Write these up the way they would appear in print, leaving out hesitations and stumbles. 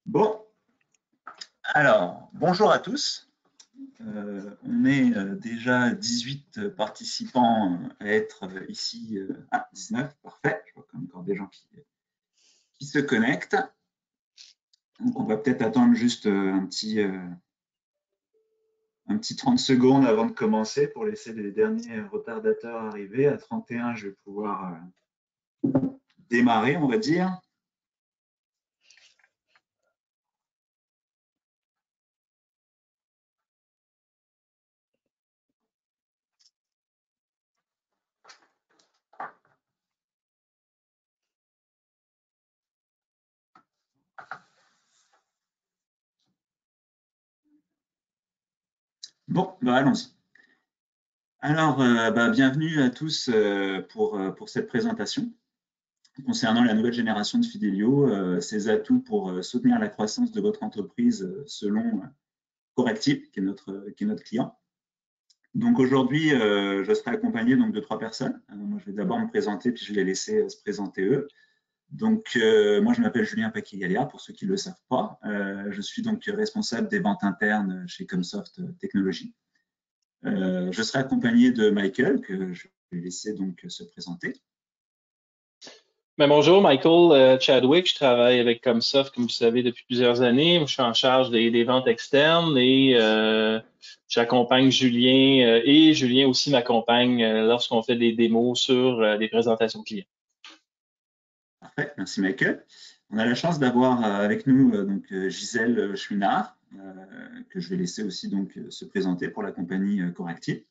Bon, alors, bonjour à tous. On est déjà 18 participants à être ici. 19, parfait. Je vois qu'il y a encore des gens qui se connectent. Donc, on va peut-être attendre juste un petit 30 secondes avant de commencer pour laisser les derniers retardateurs arriver. À 31, je vais pouvoir démarrer, on va dire. Bon, allons-y. Alors, bienvenue à tous pour cette présentation concernant la nouvelle génération de Fidelio, ses atouts pour soutenir la croissance de votre entreprise selon Correctip, qui est notre client. Donc aujourd'hui, je serai accompagné donc, de 3 personnes. Moi, je vais d'abord me présenter, puis je vais les laisser se présenter eux. Donc, moi, je m'appelle Julien Paquet-Gallia, pour ceux qui ne le savent pas. Je suis donc responsable des ventes internes chez Comsoft Technologies. Je serai accompagné de Michael, que je vais laisser donc se présenter. Bonjour, Michael Chadwick. Je travaille avec Comsoft, comme vous savez, depuis plusieurs années. Je suis en charge des ventes externes et j'accompagne Julien et Julien aussi m'accompagne lorsqu'on fait des démos sur des présentations clients. Parfait, merci Michael. On a la chance d'avoir avec nous Gisèle Chouinard, que je vais laisser aussi donc se présenter pour la compagnie Correctip.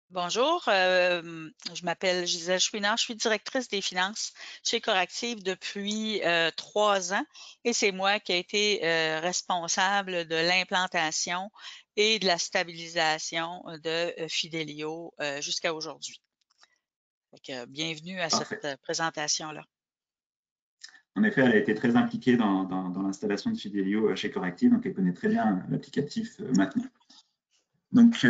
Bonjour, je m'appelle Gisèle Chouinard, je suis directrice des finances chez Correctip depuis 3 ans et c'est moi qui ai été responsable de l'implantation et de la stabilisation de Fidelio jusqu'à aujourd'hui. Bienvenue à Parfait. cette présentation-là. En effet, elle a été très impliquée dans l'installation de Fidelio chez Correctip, donc elle connaît très bien l'applicatif maintenant. Donc,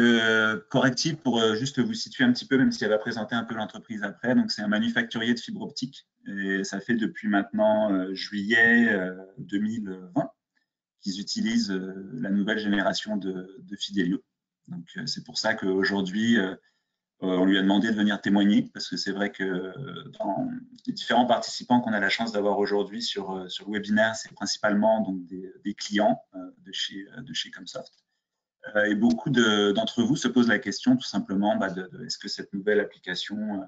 Correctip, pour juste vous situer un petit peu, même si elle va présenter un peu l'entreprise après, donc c'est un manufacturier de fibre optique et ça fait depuis maintenant juillet 2020 qu'ils utilisent la nouvelle génération de Fidelio. Donc, c'est pour ça qu'aujourd'hui, on lui a demandé de venir témoigner parce que c'est vrai que dans les différents participants qu'on a la chance d'avoir aujourd'hui sur le webinaire, c'est principalement donc des clients de chez Comsoft. Et beaucoup d'entre vous se posent la question tout simplement est-ce que cette nouvelle application,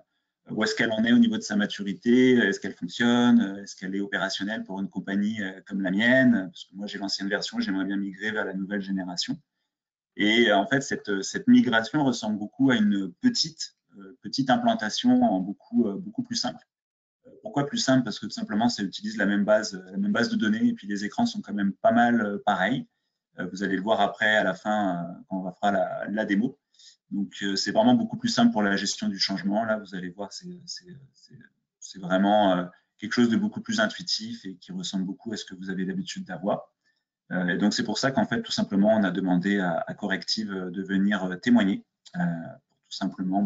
où est-ce qu'elle en est au niveau de sa maturité, est-ce qu'elle fonctionne, est-ce qu'elle est opérationnelle pour une compagnie comme la mienne, parce que moi j'ai l'ancienne version, j'aimerais bien migrer vers la nouvelle génération. Et en fait, cette migration ressemble beaucoup à une petite implantation beaucoup plus simple. Pourquoi plus simple? Parce que tout simplement, ça utilise la même base de données et puis les écrans sont quand même pas mal pareils. Vous allez le voir après, à la fin, quand on fera la démo. Donc, c'est vraiment beaucoup plus simple pour la gestion du changement. Là, vous allez voir, c'est vraiment quelque chose de beaucoup plus intuitif et qui ressemble beaucoup à ce que vous avez l'habitude d'avoir. Et donc, c'est pour ça qu'en fait, tout simplement, on a demandé à Correctip de venir témoigner pour tout simplement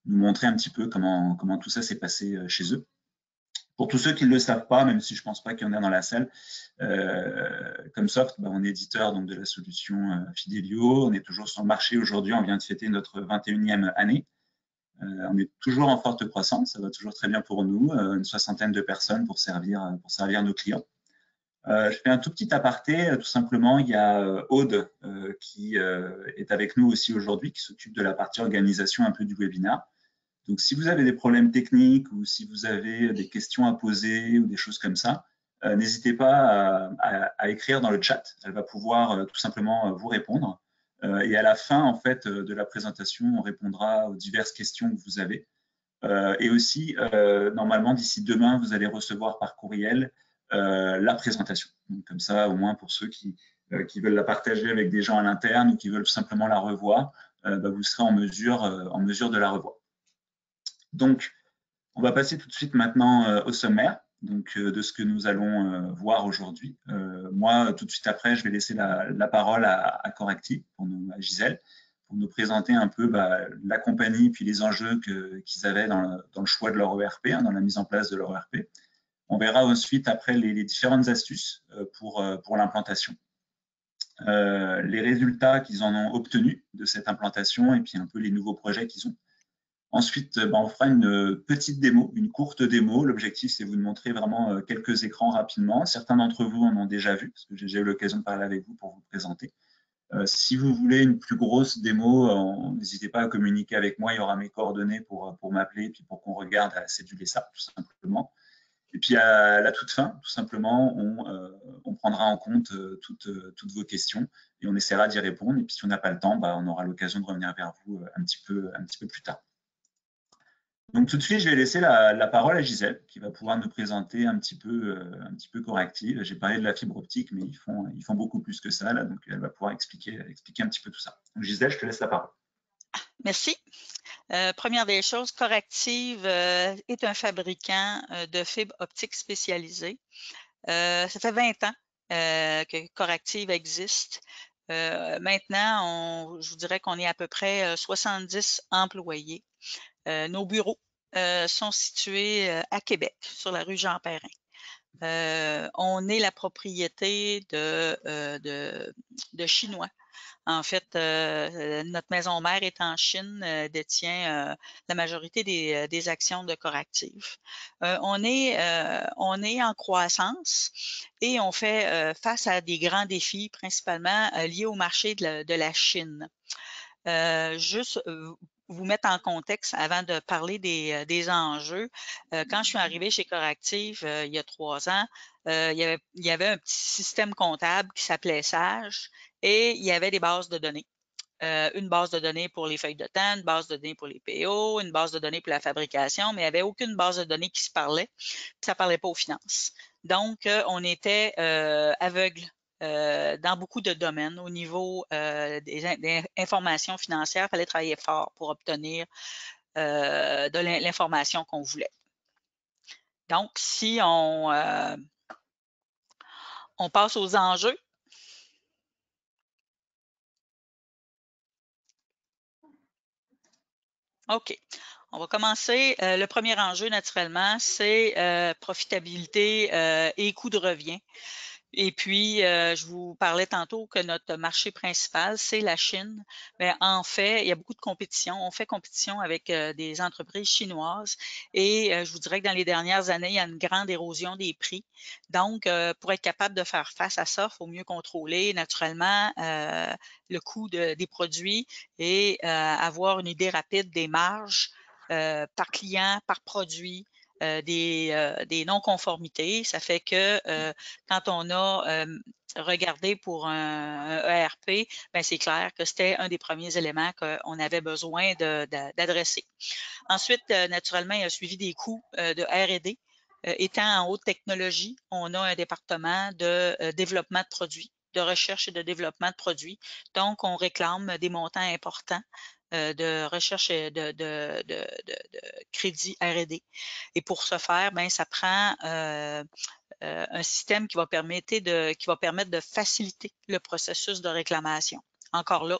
nous montrer un petit peu comment tout ça s'est passé chez eux. Pour tous ceux qui ne le savent pas, même si je ne pense pas qu'il y en a dans la salle, Comsoft, on est éditeur donc, de la solution Fidelio. On est toujours sur le marché aujourd'hui. On vient de fêter notre 21e année. On est toujours en forte croissance. Ça va toujours très bien pour nous. Une 60aine de personnes pour servir nos clients. Je fais un tout petit aparté. Tout simplement, il y a Aude qui est avec nous aussi aujourd'hui, qui s'occupe de la partie organisation un peu du webinaire. Donc, si vous avez des problèmes techniques ou si vous avez des questions à poser ou des choses comme ça, n'hésitez pas à écrire dans le chat. Elle va pouvoir tout simplement vous répondre. Et à la fin, en fait, de la présentation, on répondra aux diverses questions que vous avez. Et aussi, normalement, d'ici demain, vous allez recevoir par courriel la présentation. Donc, comme ça, au moins pour ceux qui veulent la partager avec des gens à l'interne ou qui veulent simplement la revoir, vous serez en mesure de la revoir. Donc, on va passer tout de suite maintenant au sommaire de ce que nous allons voir aujourd'hui. Moi, tout de suite après, je vais laisser la parole à Correctip, à Gisèle, pour nous présenter un peu la compagnie puis les enjeux qu'ils avaient dans le choix de leur ERP, dans la mise en place de leur ERP. On verra ensuite après les différentes astuces pour l'implantation. Les résultats qu'ils en ont obtenus de cette implantation et puis un peu les nouveaux projets qu'ils ont. Ensuite, on fera une petite démo, une courte démo. L'objectif, c'est vous de montrer vraiment quelques écrans rapidement. Certains d'entre vous en ont déjà vu, parce que j'ai eu l'occasion de parler avec vous pour vous présenter. Si vous voulez une plus grosse démo, n'hésitez pas à communiquer avec moi. Il y aura mes coordonnées pour m'appeler et puis pour qu'on regarde à céduler ça, tout simplement. Et puis à la toute fin, tout simplement, on prendra en compte toutes vos questions et on essaiera d'y répondre. Et puis si on n'a pas le temps, on aura l'occasion de revenir vers vous un petit peu plus tard. Donc tout de suite, je vais laisser la parole à Gisèle, qui va pouvoir nous présenter un petit peu Corrective. J'ai parlé de la fibre optique, mais ils font beaucoup plus que ça, là, donc elle va pouvoir expliquer un petit peu tout ça. Donc Gisèle, je te laisse la parole. Merci. Première des choses, Corrective est un fabricant de fibres optiques spécialisées. Ça fait 20 ans que Corrective existe. Maintenant, je vous dirais qu'on est à peu près 70 employés. Nos bureaux sont situés à Québec, sur la rue Jean-Perrin. On est la propriété de Chinois. En fait, notre maison mère est en Chine, détient la majorité des actions de Corrective. On est en croissance et on fait face à des grands défis, principalement liés au marché de la Chine. Juste vous mettre en contexte avant de parler des enjeux. Quand je suis arrivée chez Corrective il y a 3 ans, il y avait un petit système comptable qui s'appelait Sage et il y avait des bases de données. Une base de données pour les feuilles de temps, une base de données pour les PO, une base de données pour la fabrication, mais il n'y avait aucune base de données qui se parlait. Ça ne parlait pas aux finances. Donc, on était aveugle dans beaucoup de domaines. Au niveau des informations financières, il fallait travailler fort pour obtenir de l'information qu'on voulait. Donc, si on passe aux enjeux. OK. On va commencer. Le premier enjeu, naturellement, c'est profitabilité et coût de revient. Et puis, je vous parlais tantôt que notre marché principal, c'est la Chine. Mais en fait, il y a beaucoup de compétition. On fait compétition avec des entreprises chinoises et je vous dirais que dans les dernières années, il y a une grande érosion des prix. Donc, pour être capable de faire face à ça, il faut mieux contrôler naturellement le coût des produits et avoir une idée rapide des marges par client, par produit. Des non-conformités. Ça fait que quand on a regardé pour un ERP, ben c'est clair que c'était un des premiers éléments qu'on avait besoin d'adresser. Ensuite, naturellement, il y a suivi des coûts de R&D. Étant en haute technologie, on a un département de développement de produits, de recherche et de développement de produits. Donc, on réclame des montants importants de recherche et de crédit R&D. Et pour ce faire, ben, ça prend un système qui va permettre de faciliter le processus de réclamation. Encore là,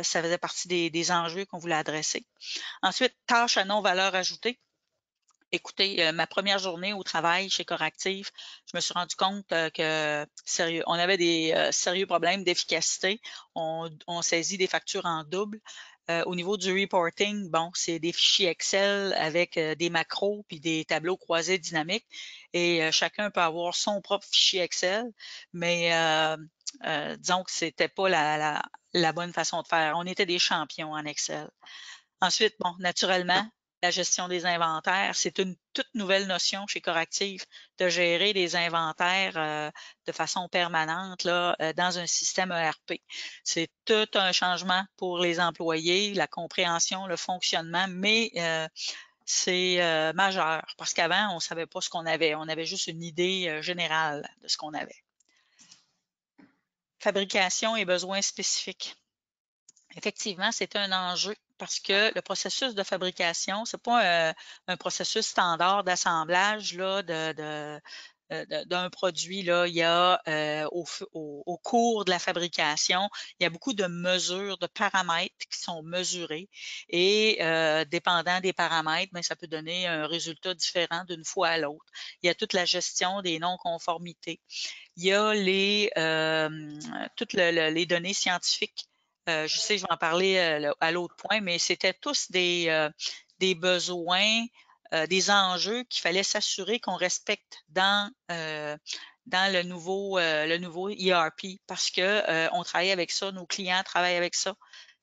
ça faisait partie des enjeux qu'on voulait adresser. Ensuite, tâches à non-valeur ajoutée. Écoutez, ma première journée au travail chez Corrective, je me suis rendu compte que sérieux, on avait des sérieux problèmes d'efficacité. On saisit des factures en double. Au niveau du reporting, bon, c'est des fichiers Excel avec des macros puis des tableaux croisés dynamiques et chacun peut avoir son propre fichier Excel, mais disons que c'était pas la bonne façon de faire. On était des champions en Excel. Ensuite, bon, naturellement, la gestion des inventaires, c'est une toute nouvelle notion chez Corrective de gérer les inventaires de façon permanente là, dans un système ERP. C'est tout un changement pour les employés, la compréhension, le fonctionnement, mais c'est majeur parce qu'avant, on ne savait pas ce qu'on avait. On avait juste une idée générale de ce qu'on avait. Fabrication et besoins spécifiques. Effectivement, c'est un enjeu parce que le processus de fabrication, c'est pas un processus standard d'assemblage là, d'un produit, là, il y a au cours de la fabrication, il y a beaucoup de mesures, de paramètres qui sont mesurés et dépendant des paramètres, mais ça peut donner un résultat différent d'une fois à l'autre. Il y a toute la gestion des non-conformités. Il y a toutes les données scientifiques. Je sais, je vais en parler à l'autre point, mais c'était tous des besoins, des enjeux qu'il fallait s'assurer qu'on respecte dans le nouveau ERP parce que on travaille avec ça, nos clients travaillent avec ça.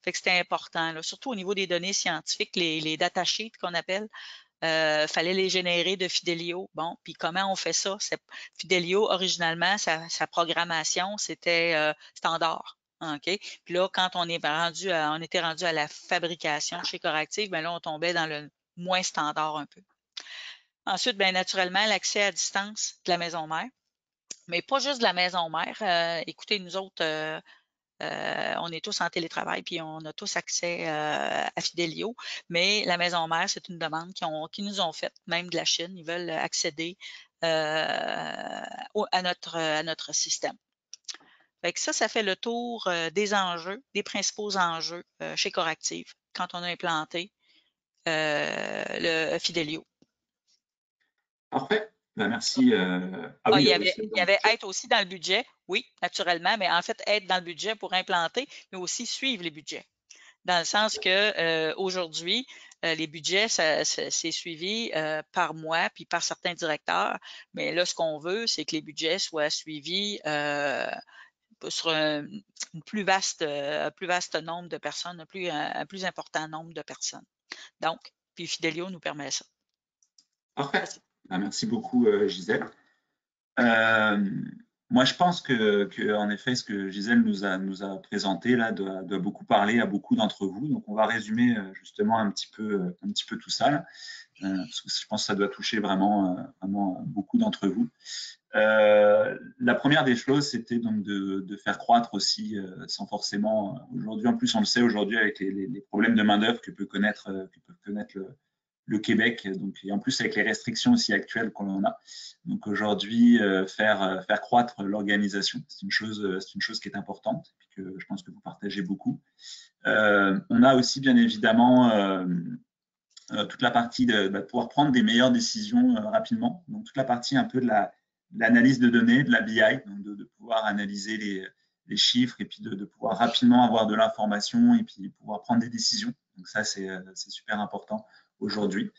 Fait que c'était important, là, surtout au niveau des données scientifiques, les datasheets qu'on appelle. Fallait les générer de Fidelio. Bon, puis comment on fait ça? Fidelio, originalement, sa programmation, c'était standard. OK? Puis là, quand on était rendu à la fabrication chez Coractiv, bien là, on tombait dans le moins standard un peu. Ensuite, bien naturellement, l'accès à distance de la maison mère. Mais pas juste de la maison mère. Écoutez, nous autres, on est tous en télétravail puis on a tous accès à Fidelio, mais la maison mère, c'est une demande qu'ils nous ont faite, même de la Chine. Ils veulent accéder à notre système. Fait que ça fait le tour des enjeux, des principaux enjeux chez Coractiv quand on a implanté le Fidelio. Parfait. Ben, merci. Il y avait être aussi dans le budget, oui, naturellement, mais en fait, être dans le budget pour implanter, mais aussi suivre les budgets. Dans le sens que aujourd'hui, les budgets, c'est suivi par moi puis par certains directeurs. Mais là, ce qu'on veut, c'est que les budgets soient suivis sur un plus vaste nombre de personnes, un plus important nombre de personnes. Donc, puis Fidelio nous permet ça. Parfait. Merci beaucoup, Gisèle. Moi, je pense que, en effet, ce que Gisèle nous a présenté là doit beaucoup parler à beaucoup d'entre vous. Donc, on va résumer justement un petit peu tout ça, là, parce que je pense que ça doit toucher vraiment beaucoup d'entre vous. La première des choses, c'était donc de faire croître aussi, sans forcément. Aujourd'hui, en plus, on le sait aujourd'hui avec les problèmes de main d'œuvre que peut connaître le Québec, donc, et en plus avec les restrictions aussi actuelles qu'on a. Donc aujourd'hui, faire croître l'organisation, c'est une chose qui est importante et que je pense que vous partagez beaucoup. On a aussi bien évidemment toute la partie de pouvoir prendre des meilleures décisions rapidement. Donc toute la partie un peu de l'analyse de données, de la BI, donc de pouvoir analyser les chiffres et puis de pouvoir rapidement avoir de l'information et puis pouvoir prendre des décisions. Donc ça, c'est super important aujourd'hui.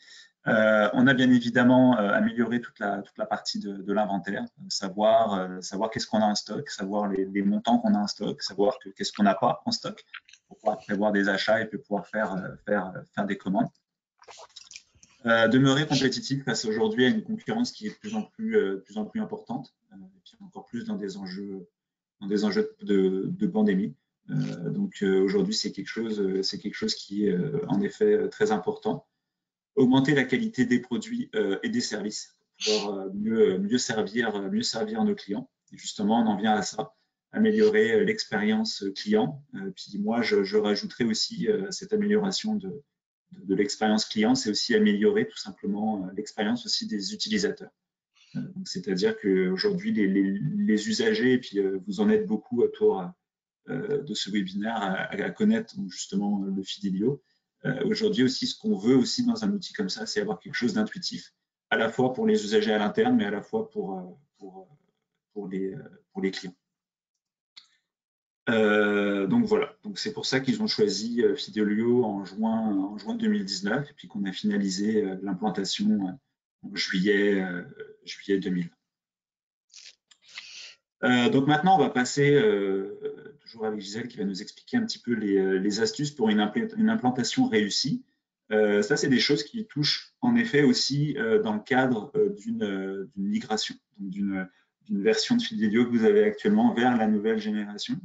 On a bien évidemment amélioré toute la partie de l'inventaire, savoir qu'est-ce qu'on a en stock, savoir les montants qu'on a en stock, savoir qu'est-ce qu'on n'a pas en stock pour pouvoir prévoir des achats et puis pouvoir faire des commandes. Demeurer compétitif face aujourd'hui à une concurrence qui est de plus en plus importante, et puis encore plus dans des enjeux de pandémie. Donc aujourd'hui, c'est quelque chose qui est en effet très important. Augmenter la qualité des produits et des services pour pouvoir mieux servir nos clients. Et justement, on en vient à ça, améliorer l'expérience client. Puis moi, je rajouterais aussi cette amélioration de l'expérience client, c'est aussi améliorer tout simplement l'expérience aussi des utilisateurs. C'est-à-dire qu'aujourd'hui, les usagers, et puis vous en êtes beaucoup autour de ce webinaire à connaître justement le Fidelio. Aujourd'hui aussi, ce qu'on veut aussi dans un outil comme ça, c'est avoir quelque chose d'intuitif, à la fois pour les usagers à l'interne, mais à la fois pour les clients. Donc voilà, donc c'est pour ça qu'ils ont choisi Fidelio en juin 2019 et puis qu'on a finalisé l'implantation en juillet 2020. Donc maintenant, on va passer, toujours avec Gisèle qui va nous expliquer un petit peu les astuces pour une implantation réussie. Ça, c'est des choses qui touchent en effet aussi dans le cadre d'une migration, d'une version de Fidelio que vous avez actuellement vers la nouvelle génération.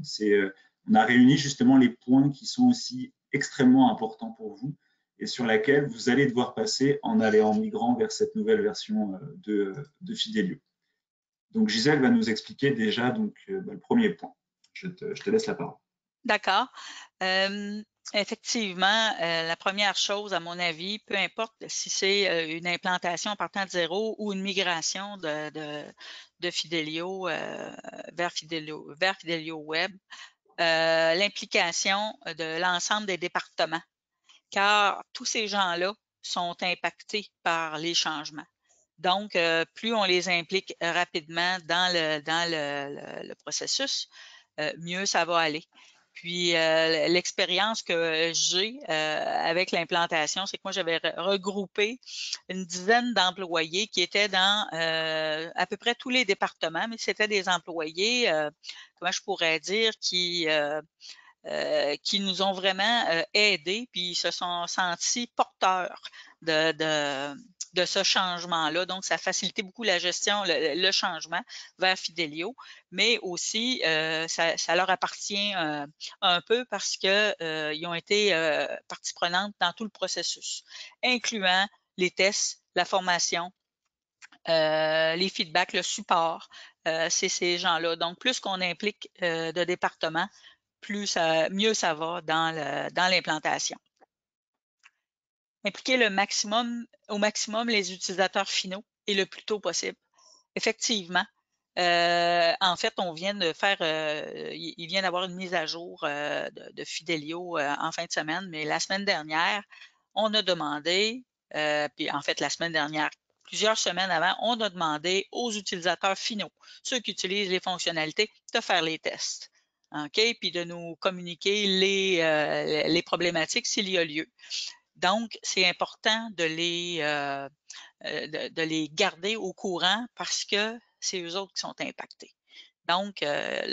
On a réuni justement les points qui sont aussi extrêmement importants pour vous et sur laquelle vous allez devoir passer en migrant vers cette nouvelle version de Fidelio. Donc, Gisèle va nous expliquer déjà le premier point. Je te laisse la parole. D'accord. Effectivement, la première chose, à mon avis, peu importe si c'est une implantation partant de zéro ou une migration de Fidelio vers Fidelio Web, l'implication de l'ensemble des départements, car tous ces gens-là sont impactés par les changements. Donc, plus on les implique rapidement dans le processus, mieux ça va aller. Puis, l'expérience que j'ai avec l'implantation, c'est que moi, j'avais regroupé une dizaine d'employés qui étaient dans à peu près tous les départements, mais c'était des employés, comment je pourrais dire, qui nous ont vraiment aidés, puis ils se sont sentis porteurs de ce changement-là. Donc, ça a facilité beaucoup la gestion, le changement vers Fidelio, mais aussi, ça leur appartient un peu parce qu'ils ont été partie prenante dans tout le processus, incluant les tests, la formation, les feedbacks, le support, c'est ces gens-là. Donc, plus qu'on implique de départements, mieux ça va dans l'implantation. Impliquer au maximum les utilisateurs finaux et le plus tôt possible. Effectivement. En fait, on vient de faire, il vient d'avoir une mise à jour de Fidelio en fin de semaine, mais la semaine dernière, on a demandé, puis en fait, la semaine dernière, plusieurs semaines avant, on a demandé aux utilisateurs finaux, ceux qui utilisent les fonctionnalités, de faire les tests. OK? Puis de nous communiquer les problématiques s'il y a lieu. Donc, c'est important de les garder au courant parce que c'est eux autres qui sont impactés. Donc, ils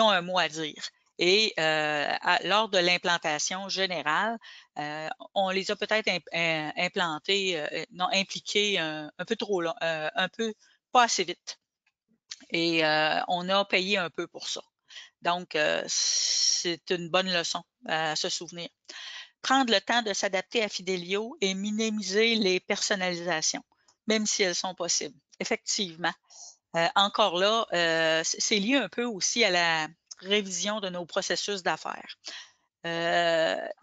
ont un mot à dire. Et lors de l'implantation générale, on les a peut-être impliqués un peu trop long, un peu pas assez vite. Et on a payé un peu pour ça. Donc, c'est une bonne leçon à se souvenir. Prendre le temps de s'adapter à Fidelio et minimiser les personnalisations, même si elles sont possibles. Effectivement. Encore là, c'est lié un peu aussi à la révision de nos processus d'affaires. Il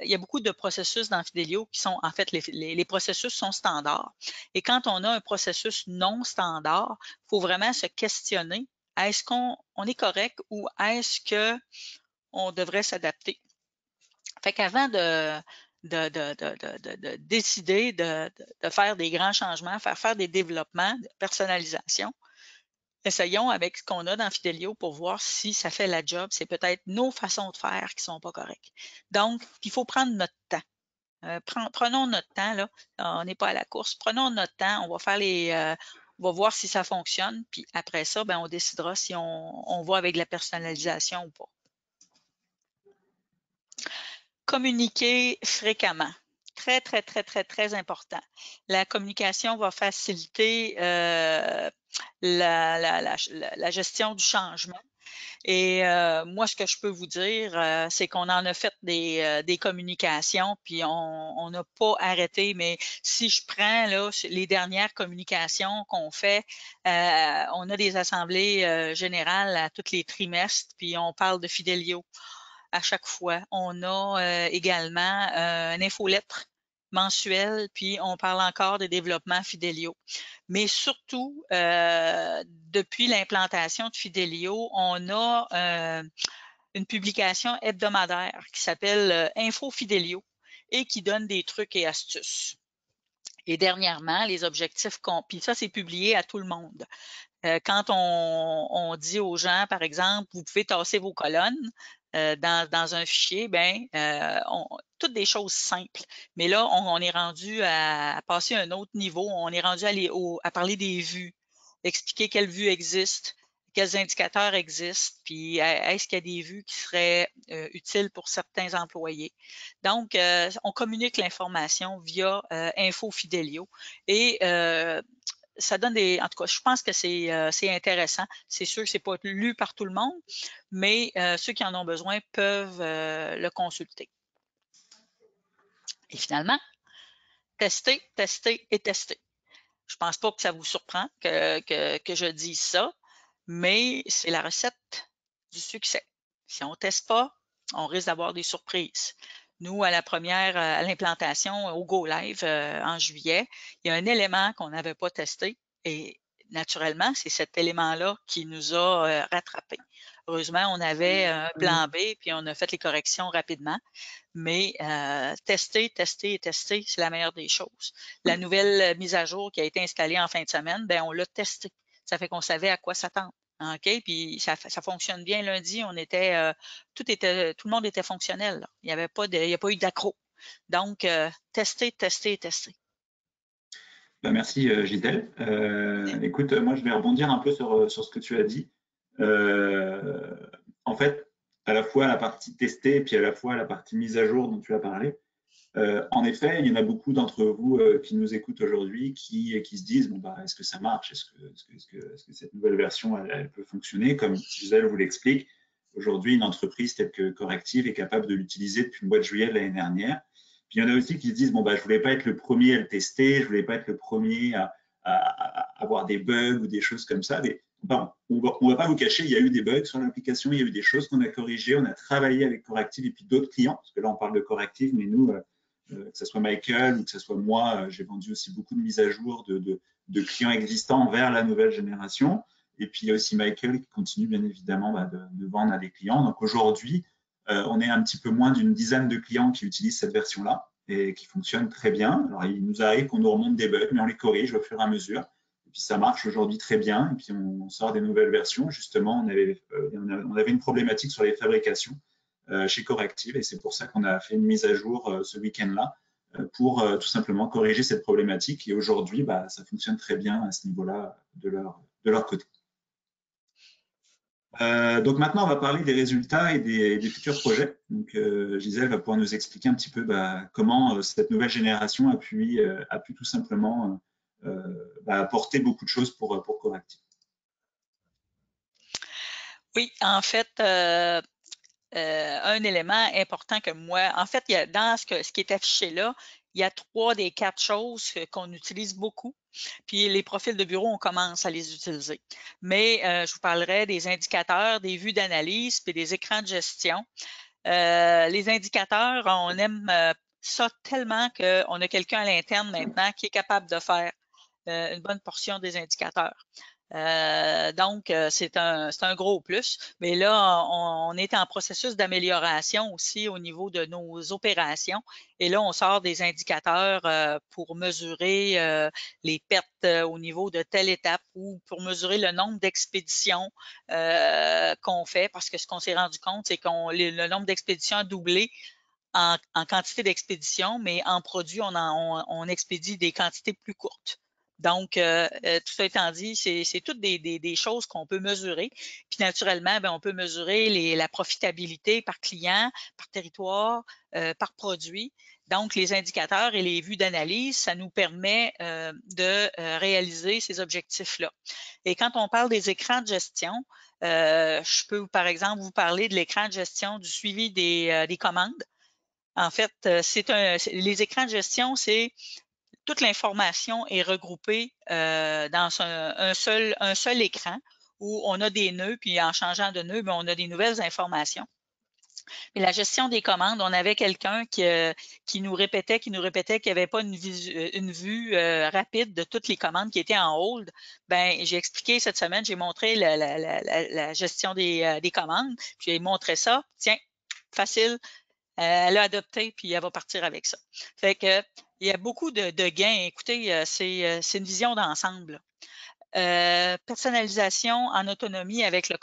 y a beaucoup de processus dans Fidelio qui sont, en fait, les processus sont standards. Et quand on a un processus non standard, il faut vraiment se questionner, est-ce qu'on est correct ou est-ce qu'on devrait s'adapter? Fait qu'avant de décider de faire des grands changements, faire des développements, de personnalisation, essayons avec ce qu'on a dans Fidelio pour voir si ça fait la job. C'est peut-être nos façons de faire qui ne sont pas correctes. Donc, il faut prendre notre temps. Prenons notre temps, là. On n'est pas à la course. Prenons notre temps. On va faire on va voir si ça fonctionne. Puis après ça, ben, on décidera si on va avec la personnalisation ou pas. Communiquer fréquemment. Très, très, très, très, très important. La communication va faciliter la gestion du changement. Et moi, ce que je peux vous dire, c'est qu'on en a fait des communications, puis on n'a pas arrêté. Mais si je prends là, les dernières communications qu'on fait, on a des assemblées générales à tous les trimestres, puis on parle de Fidelio à chaque fois. On a également une infolettre mensuelle, puis on parle encore de développement Fidelio. Mais surtout, depuis l'implantation de Fidelio, on a une publication hebdomadaire qui s'appelle Info Fidelio et qui donne des trucs et astuces. Et dernièrement, les objectifs, puis ça, c'est publié à tout le monde. Quand on dit aux gens, par exemple, vous pouvez tasser vos colonnes dans un fichier, toutes des choses simples. Mais là, on est rendu à passer à un autre niveau. On est rendu à parler des vues, expliquer quelles vues existent, quels indicateurs existent, puis est-ce qu'il y a des vues qui seraient utiles pour certains employés. Donc, on communique l'information via Info Fidelio et ça donne en tout cas, je pense que c'est intéressant. C'est sûr que c'est pas lu par tout le monde, mais ceux qui en ont besoin peuvent le consulter. Et finalement, tester, tester et tester. Je pense pas que ça vous surprend que je dise ça, mais c'est la recette du succès. Si on teste pas, on risque d'avoir des surprises. Nous, à l'implantation, au Go Live en juillet, il y a un élément qu'on n'avait pas testé et naturellement, c'est cet élément-là qui nous a rattrapés. Heureusement, on avait un plan B puis on a fait les corrections rapidement. Mais tester, c'est la meilleure des choses. La nouvelle mise à jour qui a été installée en fin de semaine, ben on l'a testé. Ça fait qu'on savait à quoi s'attendre. OK? Puis ça fonctionne bien lundi. Tout le monde était fonctionnel. Là. Il n'y a pas eu d'accro. Donc, tester. Ben, merci Gisèle. Écoute, moi je vais rebondir un peu sur ce que tu as dit. En fait, à la fois la partie testée et puis à la fois la partie mise à jour dont tu as parlé. En effet, il y en a beaucoup d'entre vous qui nous écoutent aujourd'hui qui se disent bon, bah, est-ce que ça marche? Est-ce que cette nouvelle version elle peut fonctionner? Comme Gisèle vous l'explique, aujourd'hui, une entreprise telle que Corrective est capable de l'utiliser depuis le mois de juillet de l'année dernière. Puis il y en a aussi qui se disent bon, bah, je ne voulais pas être le premier à le tester, je ne voulais pas être le premier à avoir des bugs ou des choses comme ça. Mais bon, on ne va pas vous cacher, il y a eu des bugs sur l'application, il y a eu des choses qu'on a corrigées, on a travaillé avec Corrective et puis d'autres clients, parce que là on parle de Corrective, mais nous, que ce soit Michael ou que ce soit moi, j'ai vendu aussi beaucoup de mises à jour de clients existants vers la nouvelle génération. Et puis il y a aussi Michael qui continue bien évidemment de vendre à des clients. Donc aujourd'hui, on est un petit peu moins d'une dizaine de clients qui utilisent cette version-là et qui fonctionne très bien. Alors il nous arrive qu'on nous remonte des bugs, mais on les corrige au fur et à mesure. Et puis ça marche aujourd'hui très bien. Et puis on sort des nouvelles versions. Justement, on avait une problématique sur les fabrications chez Corrective et c'est pour ça qu'on a fait une mise à jour ce week-end-là pour tout simplement corriger cette problématique. Et aujourd'hui, bah, ça fonctionne très bien à ce niveau-là de leur côté. Donc maintenant, on va parler des résultats et des futurs projets. Donc Gisèle va pouvoir nous expliquer un petit peu comment cette nouvelle génération a pu tout simplement apporter beaucoup de choses pour Corrective. Oui, en fait, un élément important que moi, en fait, dans ce qui est affiché là, il y a 3 des 4 choses qu'on utilise beaucoup. Puis les profils de bureau, on commence à les utiliser. Mais je vous parlerai des indicateurs, des vues d'analyse, puis des écrans de gestion. Les indicateurs, on aime ça tellement qu'on a quelqu'un à l'interne maintenant qui est capable de faire une bonne portion des indicateurs. Donc, c'est un gros plus. Mais là, on est en processus d'amélioration aussi au niveau de nos opérations. Et là, on sort des indicateurs pour mesurer les pertes au niveau de telle étape ou pour mesurer le nombre d'expéditions qu'on fait. Parce que ce qu'on s'est rendu compte, c'est que le nombre d'expéditions a doublé en quantité d'expéditions, mais en produit, on expédie des quantités plus courtes. Donc, tout ça étant dit, c'est toutes des choses qu'on peut mesurer. Puis naturellement, on peut mesurer la profitabilité par client, par territoire, par produit. Donc, les indicateurs et les vues d'analyse, ça nous permet de réaliser ces objectifs-là. Et quand on parle des écrans de gestion, je peux, par exemple, vous parler de l'écran de gestion du suivi des commandes. En fait, les écrans de gestion, c'est toute l'information est regroupée dans un seul écran où on a des nœuds, puis en changeant de nœud, on a des nouvelles informations. Mais la gestion des commandes, on avait quelqu'un qui nous répétait qu'il n'y avait pas une vue rapide de toutes les commandes qui étaient en hold. Ben, j'ai expliqué cette semaine, j'ai montré la gestion des commandes, puis j'ai montré ça. Tiens, facile. Elle a adopté, puis elle va partir avec ça. Fait que il y a beaucoup de gains. Écoutez, c'est une vision d'ensemble. Personnalisation en autonomie avec le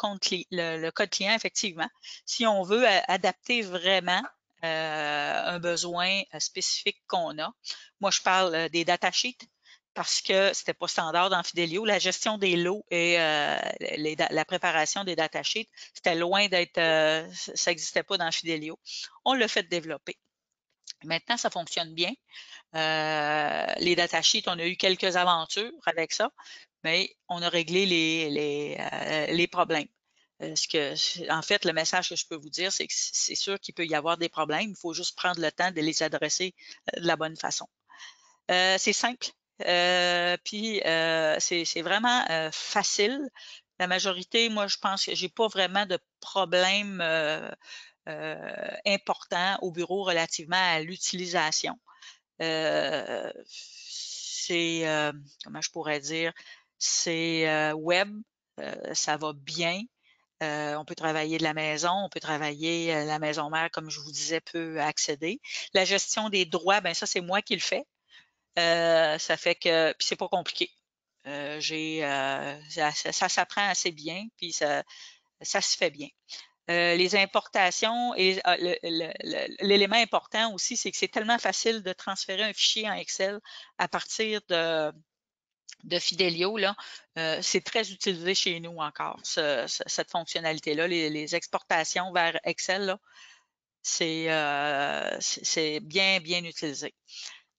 code client, effectivement. Si on veut adapter vraiment un besoin spécifique qu'on a. Moi, je parle des datasheets parce que c'était pas standard dans Fidelio. La gestion des lots et la préparation des datasheets, c'était loin d'être, ça n'existait pas dans Fidelio. On l'a fait développer. Maintenant, ça fonctionne bien. Les datasheets, on a eu quelques aventures avec ça, mais on a réglé les problèmes. En fait, le message que je peux vous dire, c'est que c'est sûr qu'il peut y avoir des problèmes. Il faut juste prendre le temps de les adresser de la bonne façon. C'est simple. Puis c'est vraiment facile. La majorité, moi, je pense que j'ai pas vraiment de problème important au bureau relativement à l'utilisation. C'est, comment je pourrais dire, c'est web, ça va bien. On peut travailler de la maison, on peut travailler, la maison mère, comme je vous disais, peut accéder. La gestion des droits, ben ça, c'est moi qui le fais. Ça fait que, puis c'est pas compliqué. Ça s'apprend assez bien, puis ça se fait bien. Les importations et l'élément important aussi, c'est que c'est tellement facile de transférer un fichier en Excel à partir de Fidelio, là, c'est très utilisé chez nous encore, cette fonctionnalité-là. Les exportations vers Excel, là, c'est bien, bien utilisé.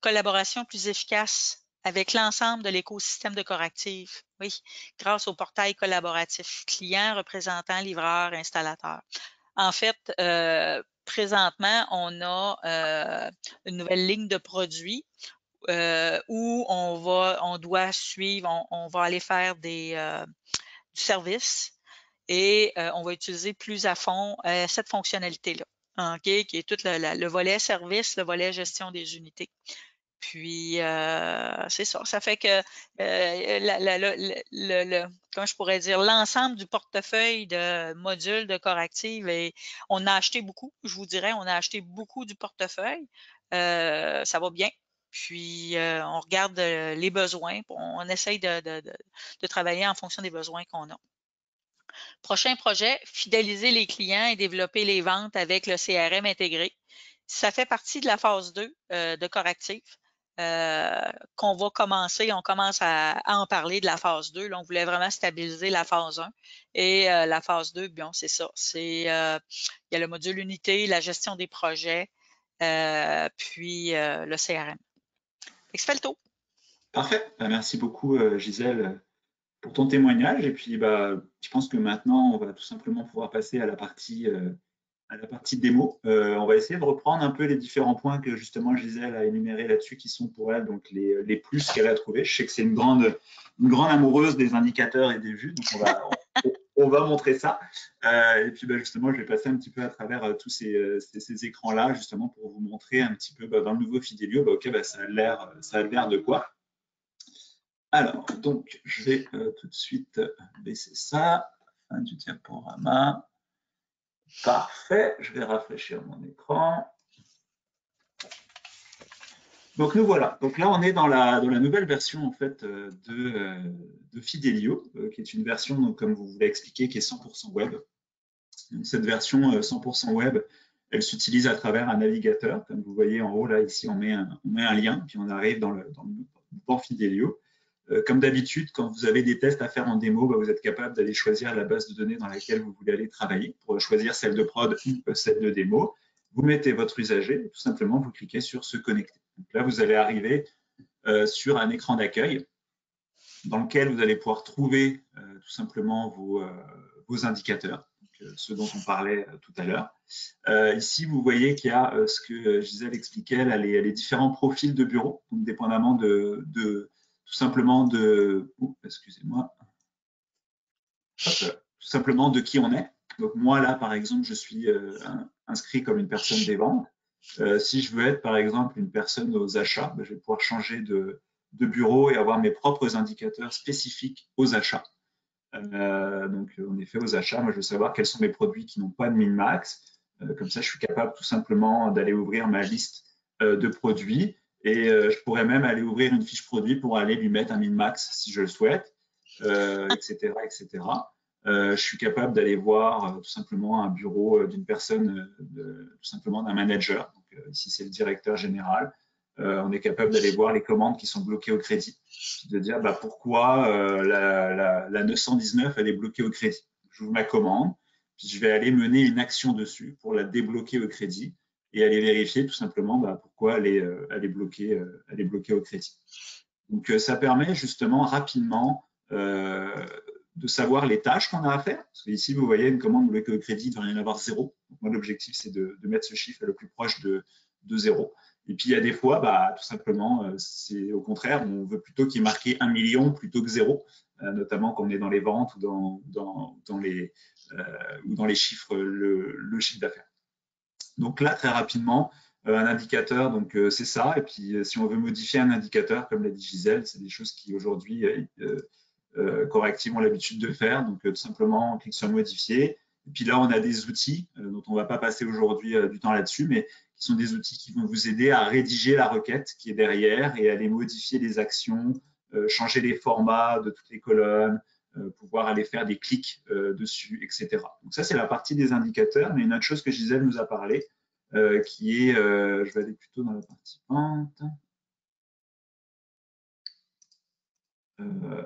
Collaboration plus efficace avec l'ensemble de l'écosystème de Coractiv. Oui, grâce au portail collaboratif client, représentant, livreur, installateur. En fait, présentement, on a une nouvelle ligne de produits où on doit suivre, on va aller faire du service et on va utiliser plus à fond cette fonctionnalité-là, okay, qui est tout le volet service, le volet gestion des unités. Puis, c'est ça. Ça fait que, comment je pourrais dire, l'ensemble du portefeuille de modules de Coractiv, et on a acheté beaucoup, je vous dirais, on a acheté beaucoup du portefeuille. Ça va bien. Puis, on regarde les besoins. On essaye de travailler en fonction des besoins qu'on a. Prochain projet, fidéliser les clients et développer les ventes avec le CRM intégré. Ça fait partie de la phase 2 de Coractiv. Qu'on va commencer, on commence à en parler de la phase 2. Là, on voulait vraiment stabiliser la phase 1. Et la phase 2, bon, c'est ça. Il y a le module unité, la gestion des projets, puis le CRM. Fait que ça fait le tour. Parfait. Merci beaucoup, Gisèle, pour ton témoignage. Et puis, je pense que maintenant, on va tout simplement pouvoir passer à la partie démo. On va essayer de reprendre un peu les différents points que justement Gisèle a énumérés là-dessus, qui sont pour elle donc les plus qu'elle a trouvés. Je sais que c'est une grande amoureuse des indicateurs et des vues, donc on va montrer ça. Et puis justement, je vais passer un petit peu à travers tous ces écrans-là, justement pour vous montrer un petit peu dans le nouveau Fidelio, ça a l'air de quoi. Alors, donc, je vais tout de suite baisser ça. Fin du diaporama. Parfait. Je vais rafraîchir mon écran. Donc, nous voilà. Donc là, on est dans la nouvelle version en fait de Fidelio, qui est une version, donc, comme vous l'avez expliqué, qui est 100% web. Donc, cette version 100% web, elle s'utilise à travers un navigateur. Comme vous voyez en haut, là, ici, on met un lien, puis on arrive dans le banc Fidelio. Comme d'habitude, quand vous avez des tests à faire en démo, vous êtes capable d'aller choisir la base de données dans laquelle vous voulez aller travailler pour choisir celle de prod ou celle de démo. Vous mettez votre usager et tout simplement, vous cliquez sur « Se connecter ». Donc là, vous allez arriver sur un écran d'accueil dans lequel vous allez pouvoir trouver tout simplement vos indicateurs, donc, ceux dont on parlait tout à l'heure. Ici, vous voyez qu'il y a ce que Gisèle expliquait, là, les différents profils de bureau, donc dépendamment tout simplement excusez-moi, tout simplement de qui on est. Donc moi là, par exemple, je suis inscrit comme une personne des ventes. Si je veux être, par exemple, une personne aux achats, je vais pouvoir changer de bureau et avoir mes propres indicateurs spécifiques aux achats. Donc en effet, aux achats, moi je veux savoir quels sont mes produits qui n'ont pas de min-max. Comme ça, je suis capable tout simplement d'aller ouvrir ma liste de produits. Et je pourrais même aller ouvrir une fiche produit pour aller lui mettre un min-max si je le souhaite, etc. etc. Je suis capable d'aller voir tout simplement un bureau d'une personne, tout simplement d'un manager. Donc, ici, c'est le directeur général. On est capable d'aller voir les commandes qui sont bloquées au crédit, de dire pourquoi la 919 elle est bloquée au crédit. J'ouvre ma commande, puis je vais aller mener une action dessus pour la débloquer au crédit et aller vérifier tout simplement pourquoi elle est bloquée au crédit. Donc, ça permet justement rapidement de savoir les tâches qu'on a à faire. Parce que ici, vous voyez une commande bloquée au crédit, il ne va y en avoir 0. Donc, moi, l'objectif, c'est de mettre ce chiffre le plus proche de 0. Et puis, il y a des fois, tout simplement, c'est au contraire, on veut plutôt qu'il y ait marqué 1 million plutôt que 0, notamment quand on est dans les ventes ou dans les chiffres, le chiffre d'affaires. Donc là, très rapidement, un indicateur, donc c'est ça. Et puis, si on veut modifier un indicateur, comme l'a dit Gisèle, c'est des choses qui aujourd'hui, Corrective ont l'habitude de faire. Donc, tout simplement, on clique sur modifier. Et puis là, on a des outils dont on ne va pas passer aujourd'hui du temps là-dessus, mais qui sont des outils qui vont vous aider à rédiger la requête qui est derrière et à aller modifier les actions, changer les formats de toutes les colonnes, pouvoir aller faire des clics dessus, etc. Donc ça, c'est la partie des indicateurs. Mais une autre chose que Gisèle nous a parlé, qui est, je vais aller plutôt dans la partie pente.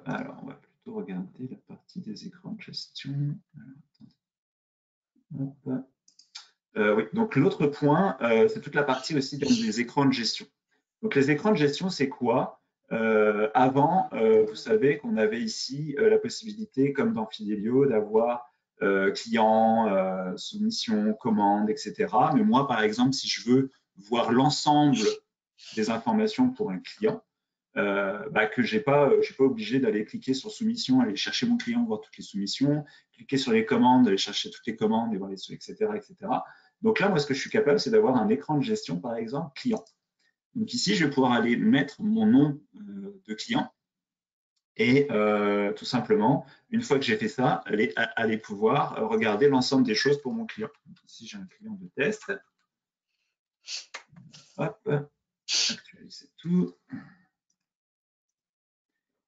Alors, on va plutôt regarder la partie des écrans de gestion. Oui, donc l'autre point, c'est toute la partie aussi des écrans de gestion. Donc les écrans de gestion, c'est quoi? Avant, vous savez qu'on avait ici la possibilité, comme dans Fidelio, d'avoir client, soumission, commande, etc. Mais moi, par exemple, si je veux voir l'ensemble des informations pour un client, que je n'ai pas obligé d'aller cliquer sur soumission, aller chercher mon client, voir toutes les soumissions, cliquer sur les commandes, aller chercher toutes les commandes et voir les etc., etc. Donc là, moi, ce que je suis capable, c'est d'avoir un écran de gestion, par exemple, client. Donc ici, je vais pouvoir aller mettre mon nom de client et tout simplement, une fois que j'ai fait ça, aller pouvoir regarder l'ensemble des choses pour mon client. Donc ici, j'ai un client de test. Hop, actualiser tout.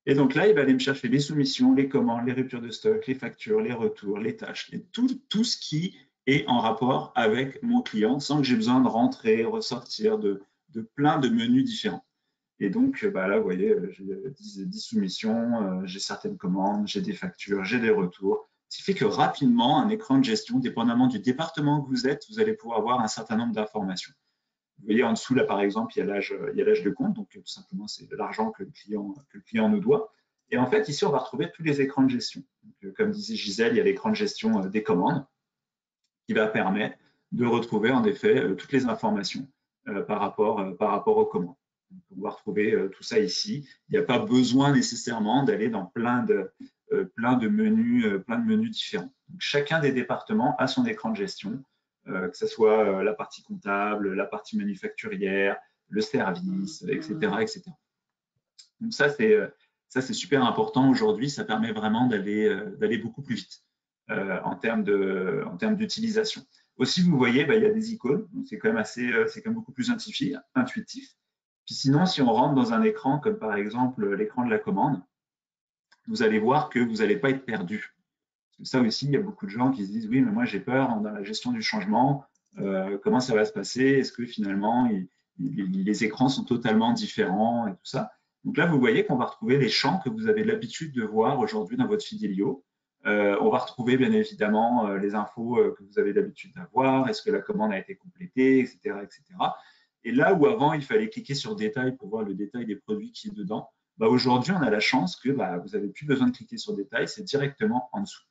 Et donc là, il va aller me chercher les soumissions, les commandes, les ruptures de stock, les factures, les retours, les tâches, tout ce qui est en rapport avec mon client sans que j'ai besoin de rentrer, ressortir de plein de menus différents. Et donc là, vous voyez, j'ai 10 soumissions, j'ai certaines commandes, j'ai des factures, j'ai des retours. Ce qui fait que rapidement, un écran de gestion, dépendamment du département que vous êtes, vous allez pouvoir avoir un certain nombre d'informations. Vous voyez en dessous, là, par exemple, il y a l'âge de compte. Donc, tout simplement, c'est l'argent que le client nous doit. Et en fait, ici, on va retrouver tous les écrans de gestion. Donc, comme disait Gisèle, il y a l'écran de gestion des commandes qui va permettre de retrouver, en effet, toutes les informations par rapport aux commandes. Donc, on va retrouver tout ça ici. Il n'y a pas besoin nécessairement d'aller dans plein de menus différents. Donc, chacun des départements a son écran de gestion. Que ce soit la partie comptable, la partie manufacturière, le service, etc., etc. Donc ça, c'est super important aujourd'hui. Ça permet vraiment d'aller beaucoup plus vite en termes d'utilisation. Aussi, vous voyez, il y a des icônes. C'est quand même beaucoup plus intuitif. Puis sinon, si on rentre dans un écran comme par exemple l'écran de la commande, vous allez voir que vous n'allez pas être perdu. Ça aussi, il y a beaucoup de gens qui se disent oui, mais moi j'ai peur dans la gestion du changement, comment ça va se passer? Est-ce que finalement les écrans sont totalement différents et tout ça? Donc là, vous voyez qu'on va retrouver les champs que vous avez l'habitude de voir aujourd'hui dans votre Fidelio. On va retrouver bien évidemment les infos que vous avez l'habitude d'avoir, est-ce que la commande a été complétée, etc., etc. Et là où avant il fallait cliquer sur détail pour voir le détail des produits qui est dedans, aujourd'hui on a la chance que vous n'avez plus besoin de cliquer sur détail, c'est directement en dessous.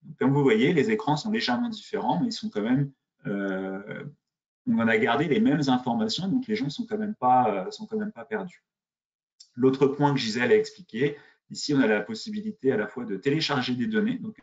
Donc, comme vous voyez, les écrans sont légèrement différents, mais ils sont quand même, on en a gardé les mêmes informations, donc les gens ne sont quand même pas perdus. L'autre point que Gisèle a expliqué, ici on a la possibilité à la fois de télécharger des données, donc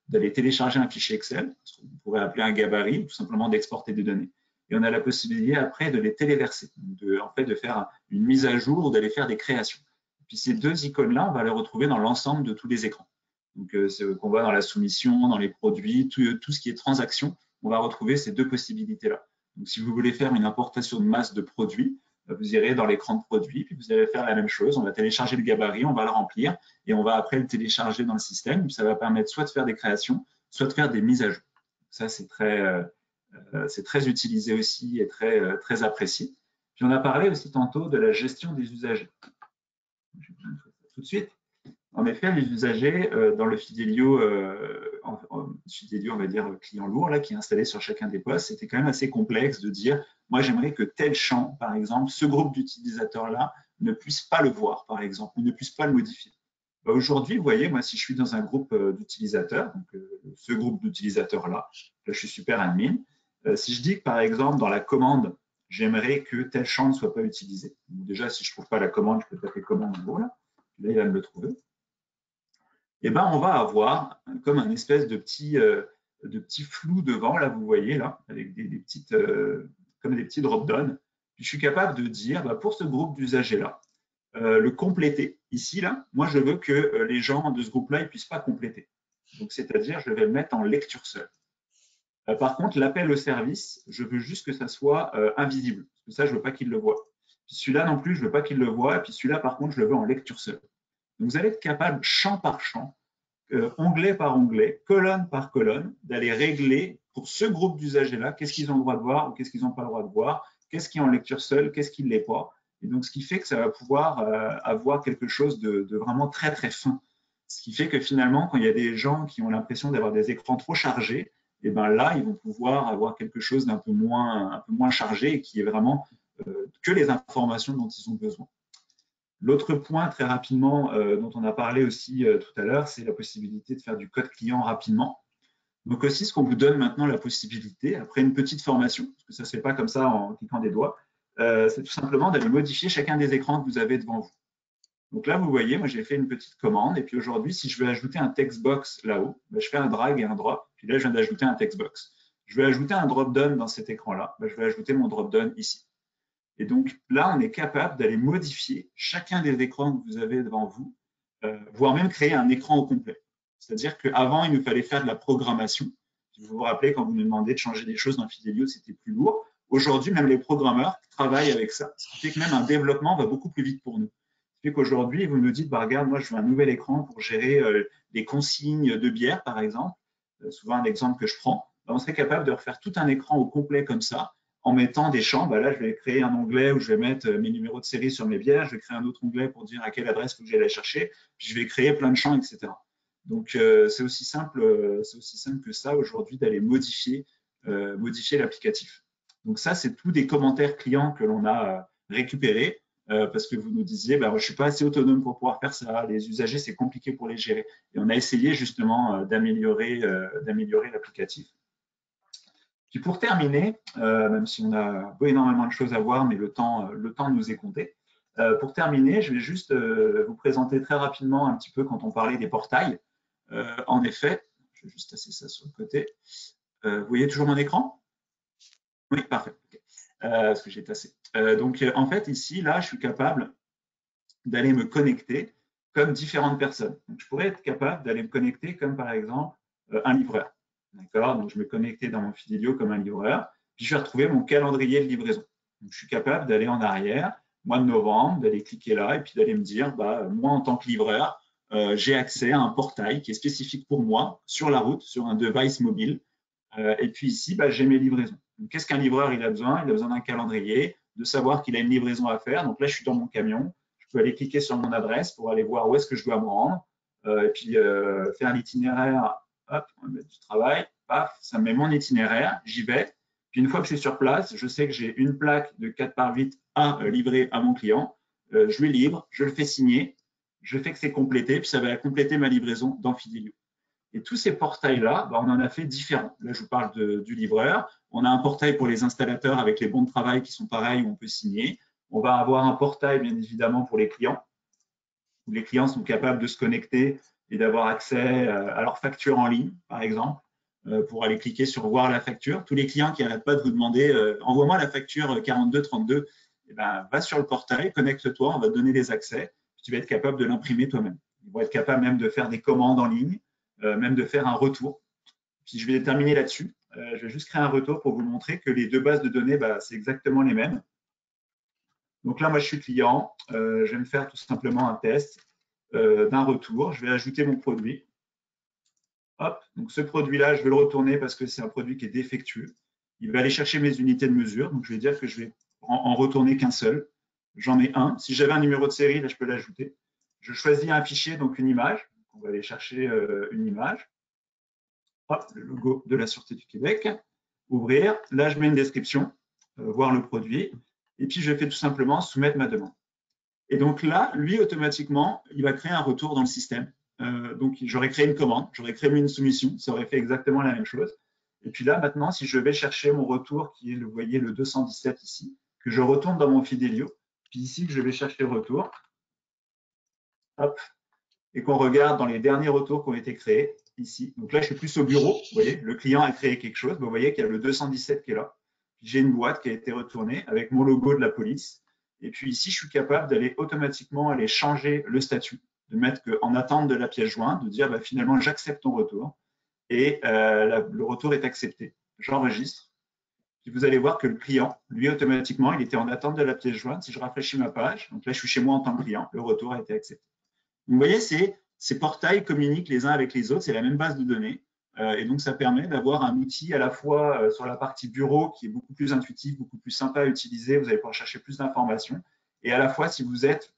d'aller télécharger un fichier Excel, ce qu'on pourrait appeler un gabarit, ou tout simplement d'exporter des données. Et on a la possibilité après de les téléverser, de faire une mise à jour ou d'aller faire des créations. Et puis ces deux icônes-là, on va les retrouver dans l'ensemble de tous les écrans. Donc, qu'on voit dans la soumission, dans les produits, tout ce qui est transaction, on va retrouver ces deux possibilités-là. Donc, si vous voulez faire une importation de masse de produits, vous irez dans l'écran de produit, puis vous allez faire la même chose. On va télécharger le gabarit, on va le remplir, et on va après le télécharger dans le système. Ça va permettre soit de faire des créations, soit de faire des mises à jour. Ça, c'est très utilisé aussi et très apprécié. Puis, on a parlé aussi tantôt de la gestion des usagers. Je vais faire ça tout de suite. En effet, les usagers dans le Fidelio, on va dire client lourd, là, qui est installé sur chacun des postes, c'était quand même assez complexe de dire, moi j'aimerais que tel champ, par exemple, ce groupe d'utilisateurs-là ne puisse pas le voir, par exemple, ou ne puisse pas le modifier. Aujourd'hui, vous voyez, moi si je suis dans un groupe d'utilisateurs, donc ce groupe d'utilisateurs-là, là je suis super admin, si je dis que par exemple dans la commande, j'aimerais que tel champ ne soit pas utilisé. Donc, déjà, si je ne trouve pas la commande, je peux taper commande en haut, là il va me le trouver. On va avoir comme un espèce de petit de petits flous devant, là, vous voyez, là, avec des petites, comme des petits drop-downs. Puis je suis capable de dire, bah, pour ce groupe d'usagers-là, le compléter. Ici, là, moi, je veux que les gens de ce groupe-là ne puissent pas compléter. Donc, c'est-à-dire, je vais le mettre en lecture seule. Par contre, l'appel au service, je veux juste que ça soit invisible. Parce que ça, je ne veux pas qu'il le voit. Puis celui-là non plus, je ne veux pas qu'il le voit. Et puis celui-là, par contre, je le veux en lecture seule. Donc, vous allez être capable, champ par champ, onglet par onglet, colonne par colonne, d'aller régler pour ce groupe d'usagers-là, qu'est-ce qu'ils ont le droit de voir ou qu'est-ce qu'ils n'ont pas le droit de voir, qu'est-ce qui est en lecture seule, qu'est-ce qui ne l'est pas. Et donc, ce qui fait que ça va pouvoir avoir quelque chose de vraiment très, très fin. Ce qui fait que finalement, quand il y a des gens qui ont l'impression d'avoir des écrans trop chargés, et ben là, ils vont pouvoir avoir quelque chose d'un peu moins chargé et qui est vraiment que les informations dont ils ont besoin. L'autre point, très rapidement, dont on a parlé aussi tout à l'heure, c'est la possibilité de faire du code client rapidement. Donc aussi, ce qu'on vous donne maintenant la possibilité, après une petite formation, parce que ça ne se fait pas comme ça en cliquant des doigts, c'est tout simplement d'aller modifier chacun des écrans que vous avez devant vous. Donc là, vous voyez, moi j'ai fait une petite commande, et puis aujourd'hui, si je veux ajouter un text box là-haut, ben, je fais un drag et un drop, puis là, je viens d'ajouter un text box. Je vais ajouter un drop-down dans cet écran-là, ben, je vais ajouter mon drop-down ici. Et donc là, on est capable d'aller modifier chacun des écrans que vous avez devant vous, voire même créer un écran au complet. C'est-à-dire qu'avant, il nous fallait faire de la programmation. Si vous vous rappelez, quand vous nous demandez de changer des choses dans Fidelio, c'était plus lourd. Aujourd'hui, même les programmeurs travaillent avec ça, ce qui fait que même un développement va beaucoup plus vite pour nous. Ce qui fait qu'aujourd'hui, vous nous dites, bah, regarde, moi, je veux un nouvel écran pour gérer les consignes de bière, par exemple. Souvent, un exemple que je prends. Ben, on serait capable de refaire tout un écran au complet comme ça, en mettant des champs. Ben là, je vais créer un onglet où je vais mettre mes numéros de série sur mes bières. Je vais créer un autre onglet pour dire à quelle adresse il faut que j'aille la chercher. Puis je vais créer plein de champs, etc. Donc, c'est aussi simple que ça aujourd'hui d'aller modifier l'applicatif. Donc ça, c'est tous des commentaires clients que l'on a récupérés parce que vous nous disiez, bah, je ne suis pas assez autonome pour pouvoir faire ça. Les usagers, c'est compliqué pour les gérer. Et on a essayé justement d'améliorer l'applicatif. Puis pour terminer, même si on a énormément de choses à voir, mais le temps nous est compté, pour terminer, je vais juste vous présenter très rapidement un petit peu quand on parlait des portails. En effet, je vais juste tasser ça sur le côté. Vous voyez toujours mon écran? Oui, parfait. Okay. Parce que j'ai tassé. Donc, en fait, ici, là, je suis capable d'aller me connecter comme différentes personnes. Donc, je pourrais être capable d'aller me connecter comme, par exemple, un livreur. D'accord? Donc, je me connectais dans mon Fidelio comme un livreur, puis je vais retrouver mon calendrier de livraison. Donc, je suis capable d'aller en arrière, mois de novembre, d'aller cliquer là et puis d'aller me dire, bah, moi, en tant que livreur, j'ai accès à un portail qui est spécifique pour moi sur la route, sur un device mobile. Et puis ici, bah, j'ai mes livraisons. Qu'est-ce qu'un livreur il a besoin? Il a besoin d'un calendrier, de savoir qu'il a une livraison à faire. Donc là, je suis dans mon camion. Je peux aller cliquer sur mon adresse pour aller voir où est-ce que je dois me rendre. Et puis faire l'itinéraire. Hop, on va mettre du travail. Paf, ça me met mon itinéraire. J'y vais. Puis une fois que je suis sur place, je sais que j'ai une plaque de 4x8 à livrer à mon client. Je lui livre, je le fais signer. Je fais que c'est complété. Puis ça va compléter ma livraison dans Fidelio. Et tous ces portails-là, bah, on en a fait différents. Là, je vous parle du livreur. On a un portail pour les installateurs avec les bons de travail qui sont pareils, où on peut signer. On va avoir un portail, bien évidemment, pour les clients, où les clients sont capables de se connecter et d'avoir accès à leur facture en ligne, par exemple, pour aller cliquer sur « Voir la facture ». Tous les clients qui n'arrêtent pas de vous demander « Envoie-moi la facture 4232 », eh ben, va sur le portail, connecte-toi, on va te donner des accès, puis tu vas être capable de l'imprimer toi-même. Ils vont être capables même de faire des commandes en ligne, même de faire un retour. Puis je vais terminer là-dessus. Je vais juste créer un retour pour vous montrer que les deux bases de données, bah, c'est exactement les mêmes. Donc là, moi, je suis client. Je vais me faire tout simplement un test d'un retour. Je vais ajouter mon produit. Hop, donc ce produit-là, je vais le retourner parce que c'est un produit qui est défectueux. Il va aller chercher mes unités de mesure. Donc, je vais dire que je vais en retourner qu'un seul. J'en ai un. Si j'avais un numéro de série, là, je peux l'ajouter. Je choisis un fichier, donc une image. On va aller chercher une image. Hop, le logo de la Sûreté du Québec. Ouvrir. Là, je mets une description, voir le produit. Et puis, je fais tout simplement soumettre ma demande. Et donc là, lui, automatiquement, il va créer un retour dans le système. Donc, j'aurais créé une commande, j'aurais créé une soumission, ça aurait fait exactement la même chose. Et puis là, maintenant, si je vais chercher mon retour, qui est, vous voyez, le 217 ici, que je retourne dans mon Fidelio, puis ici, que je vais chercher retour, hop, et qu'on regarde dans les derniers retours qui ont été créés, ici. Donc là, je suis plus au bureau. Vous voyez, le client a créé quelque chose. Vous voyez qu'il y a le 217 qui est là. J'ai une boîte qui a été retournée avec mon logo de la police. Et puis ici, je suis capable d'aller automatiquement aller changer le statut, de mettre en attente de la pièce jointe, de dire bah, finalement, j'accepte ton retour. Et le retour est accepté. J'enregistre. Puis vous allez voir que le client, lui, automatiquement, il était en attente de la pièce jointe. Si je rafraîchis ma page, donc là, je suis chez moi en tant que client, le retour a été accepté. Donc, vous voyez, ces portails communiquent les uns avec les autres, c'est la même base de données. Et donc, ça permet d'avoir un outil à la fois sur la partie bureau qui est beaucoup plus intuitif, beaucoup plus sympa à utiliser. Vous allez pouvoir chercher plus d'informations. Et à la fois, si vous êtes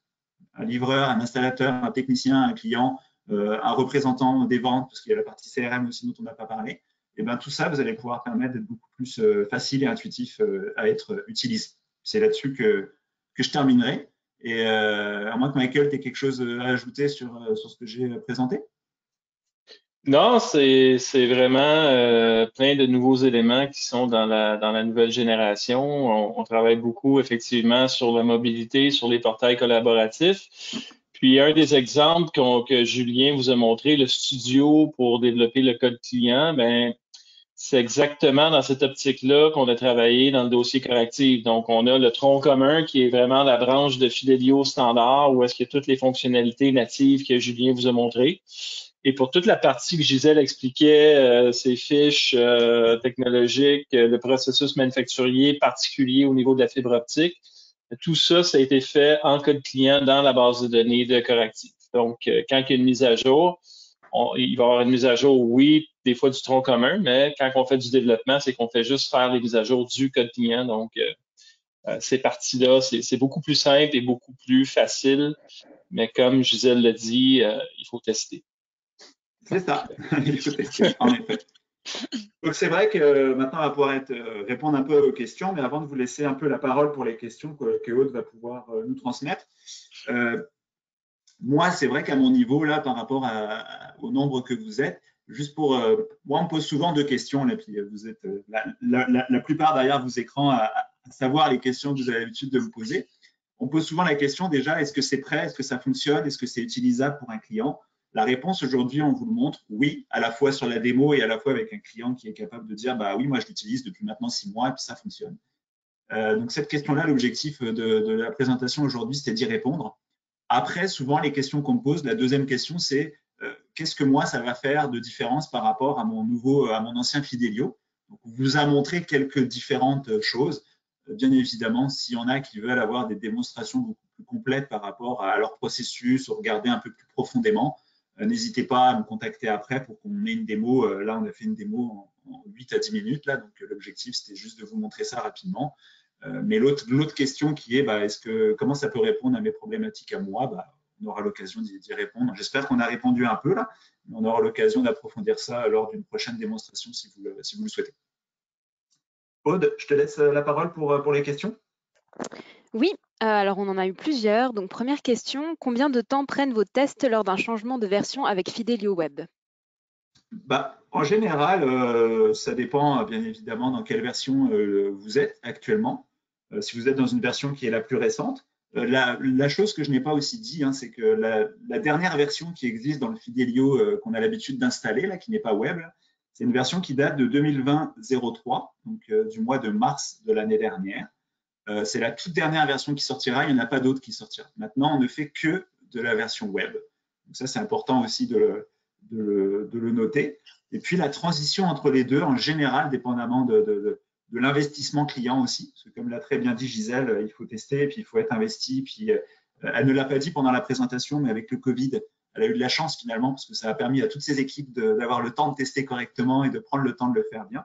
un livreur, un installateur, un technicien, un client, un représentant des ventes, parce qu'il y a la partie CRM aussi dont on n'a pas parlé, et bien tout ça, vous allez pouvoir permettre d'être beaucoup plus facile et intuitif à être utilisé. C'est là-dessus que je terminerai. Et à moins que Michael, tu aies quelque chose à ajouter sur ce que j'ai présenté. Non, c'est vraiment plein de nouveaux éléments qui sont dans la nouvelle génération. On travaille beaucoup effectivement sur la mobilité, sur les portails collaboratifs. Puis un des exemples que Julien vous a montré, le studio pour développer le code client, ben c'est exactement dans cette optique-là qu'on a travaillé dans le dossier correctif. Donc, on a le tronc commun qui est vraiment la branche de Fidelio standard où est-ce qu'il y a toutes les fonctionnalités natives que Julien vous a montrées. Et pour toute la partie que Gisèle expliquait, ces fiches technologiques, le processus manufacturier particulier au niveau de la fibre optique, tout ça, ça a été fait en code client dans la base de données de correctif. Donc, quand il y a une mise à jour, il va y avoir une mise à jour, oui, des fois du tronc commun, mais quand on fait du développement, c'est qu'on fait juste faire les mises à jour du code client. Donc, ces parties-là, c'est beaucoup plus simple et beaucoup plus facile. Mais comme Gisèle l'a dit, il faut tester. C'est ça, il faut tester, en effet. Donc c'est vrai que maintenant on va pouvoir répondre un peu à vos questions, mais avant de vous laisser un peu la parole pour les questions que Aude va pouvoir nous transmettre, moi c'est vrai qu'à mon niveau là, par rapport au nombre que vous êtes, juste pour moi on me pose souvent 2 questions, et puis vous êtes la plupart derrière vos écrans à savoir les questions que vous avez l'habitude de vous poser. On pose souvent la question déjà, est-ce que c'est prêt, est-ce que ça fonctionne, est-ce que c'est utilisable pour un client? La réponse aujourd'hui, on vous le montre, oui, à la fois sur la démo et à la fois avec un client qui est capable de dire, bah oui, moi je l'utilise depuis maintenant 6 mois et puis ça fonctionne. Donc cette question-là, l'objectif de la présentation aujourd'hui, c'était d'y répondre. Après, souvent les questions qu'on me pose, la deuxième question, c'est qu'est-ce que moi ça va faire de différence par rapport à mon ancien Fidelio? Donc, on vous a montré quelques différentes choses. Bien évidemment, s'il y en a qui veulent avoir des démonstrations beaucoup plus complètes par rapport à leur processus ou regarder un peu plus profondément, n'hésitez pas à me contacter après pour qu'on ait une démo. Là, on a fait une démo en 8 à 10 minutes. Là, donc, l'objectif, c'était juste de vous montrer ça rapidement. Mais l'autre question qui est, bah, comment ça peut répondre à mes problématiques à moi, bah, on aura l'occasion d'y répondre. J'espère qu'on a répondu un peu là, mais on aura l'occasion d'approfondir ça lors d'une prochaine démonstration si vous le souhaitez. Aude, je te laisse la parole pour les questions. Oui, alors on en a eu plusieurs. Donc première question, combien de temps prennent vos tests lors d'un changement de version avec Fidelio Web? Bah, en général, ça dépend bien évidemment dans quelle version vous êtes actuellement. Si vous êtes dans une version qui est la plus récente, la chose que je n'ai pas aussi dit, hein, c'est que la dernière version qui existe dans le Fidelio qu'on a l'habitude d'installer, là, qui n'est pas web, c'est une version qui date de 2020-03, donc du mois de mars de l'année dernière. C'est la toute dernière version qui sortira, il n'y en a pas d'autre qui sortira. Maintenant, on ne fait que de la version web. Donc ça, c'est important aussi de le noter. Et puis, la transition entre les deux, en général, dépendamment de l'investissement client aussi, parce que comme l'a très bien dit Gisèle, il faut tester, puis il faut être investi. Puis, elle ne l'a pas dit pendant la présentation, mais avec le Covid, elle a eu de la chance finalement, parce que ça a permis à toutes ses équipes d'avoir le temps de tester correctement et de prendre le temps de le faire bien.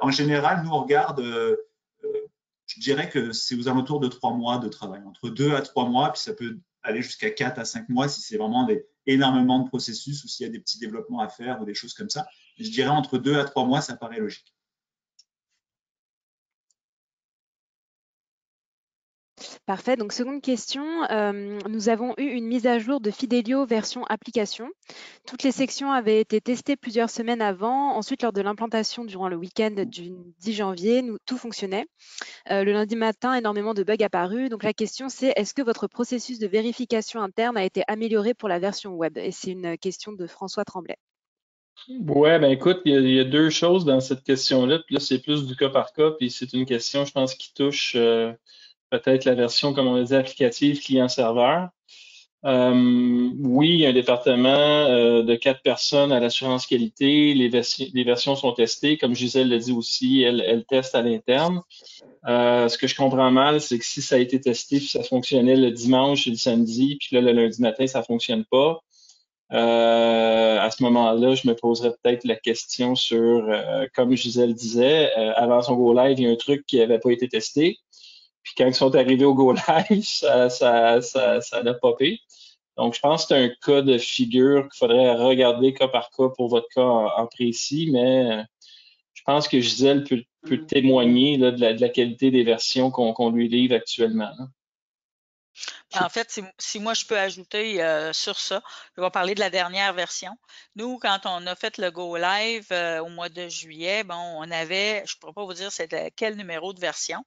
En général, nous, on regarde, je dirais que c'est aux alentours de 3 mois de travail, entre 2 à 3 mois, puis ça peut aller jusqu'à 4 à 5 mois si c'est vraiment énormément de processus ou s'il y a des petits développements à faire ou des choses comme ça. Mais je dirais entre 2 à 3 mois, ça paraît logique. Parfait. Donc, seconde question, nous avons eu une mise à jour de Fidelio version application. Toutes les sections avaient été testées plusieurs semaines avant. Ensuite, lors de l'implantation durant le week-end du 10 janvier, tout fonctionnait. Le lundi matin, énormément de bugs apparus. Donc, la question, c'est est-ce que votre processus de vérification interne a été amélioré pour la version web? Et c'est une question de François Tremblay. Ouais, ben écoute, il y a deux choses dans cette question-là. Puis là, c'est plus du cas par cas. Puis c'est une question, je pense, qui touche peut-être la version, comme on a dit, applicative client-serveur. Oui, il y a un département de 4 personnes à l'assurance qualité. Les versions sont testées. Comme Gisèle l'a dit aussi, elle teste à l'interne. Ce que je comprends mal, c'est que si ça a été testé puis ça fonctionnait le dimanche et le samedi, puis là, le lundi matin, ça fonctionne pas, à ce moment-là, je me poserais peut-être la question sur, comme Gisèle disait, avant son go live, il y a un truc qui n'avait pas été testé. Puis quand ils sont arrivés au go live, ça a popé. Donc, je pense que c'est un cas de figure qu'il faudrait regarder cas par cas pour votre cas en précis, mais je pense que Gisèle peut témoigner là, de la qualité des versions qu'on lui livre actuellement. Là. En fait, si moi je peux ajouter sur ça, je vais parler de la dernière version. Nous, quand on a fait le Go Live au mois de juillet, bon, on avait, je ne pourrais pas vous dire c'est quel numéro de version,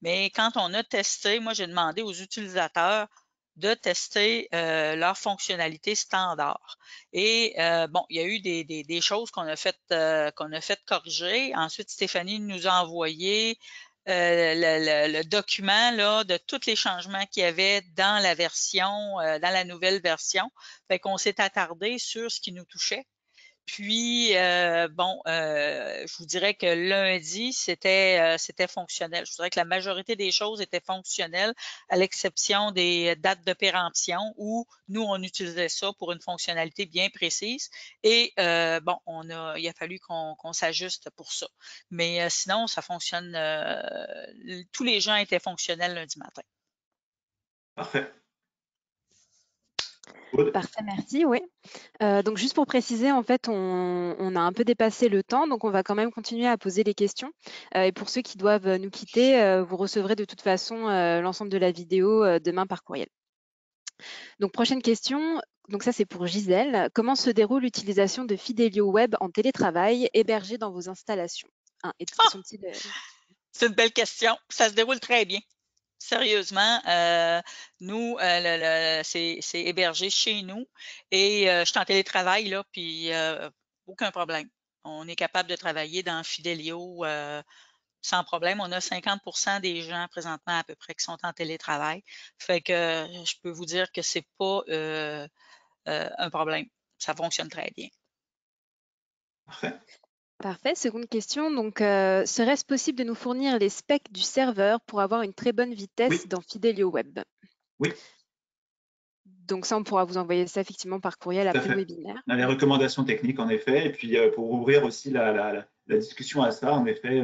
mais quand on a testé, moi j'ai demandé aux utilisateurs de tester leur fonctionnalité standard. Et bon, il y a eu des choses qu'on a fait corriger. Ensuite, Stéphanie nous a envoyé le document là, de tous les changements qu'il y avait dans la version, dans la nouvelle version. Fait qu'on s'est attardé sur ce qui nous touchait. Puis, bon, je vous dirais que lundi, c'était fonctionnel. Je vous dirais que la majorité des choses étaient fonctionnelles, à l'exception des dates de péremption où nous, on utilisait ça pour une fonctionnalité bien précise. Et bon, il a fallu qu'on s'ajuste pour ça. Mais sinon, ça fonctionne. Tous les gens étaient fonctionnels lundi matin. Parfait. Parfait, merci. Oui. Donc, juste pour préciser, en fait, on a un peu dépassé le temps, donc on va quand même continuer à poser les questions. Et pour ceux qui doivent nous quitter, vous recevrez de toute façon l'ensemble de la vidéo demain par courriel. Donc, prochaine question. Donc, ça, c'est pour Gisèle. Comment se déroule l'utilisation de Fidelio Web en télétravail hébergé dans vos installations? Sont-ils C'est une belle question. Ça se déroule très bien. Sérieusement, nous, c'est hébergé chez nous et je suis en télétravail, là, puis aucun problème. On est capable de travailler dans Fidelio sans problème. On a 50% des gens présentement à peu près qui sont en télétravail. Fait que je peux vous dire que c'est pas un problème. Ça fonctionne très bien. Parfait. Parfait. Seconde question. Donc, serait-ce possible de nous fournir les specs du serveur pour avoir une très bonne vitesse Oui. dans Fidelio Web? Oui. Donc ça, on pourra vous envoyer ça effectivement par courriel Tout à après le fait. webinaire. On a les recommandations techniques, en effet. Et puis, pour ouvrir aussi la discussion à ça, en effet,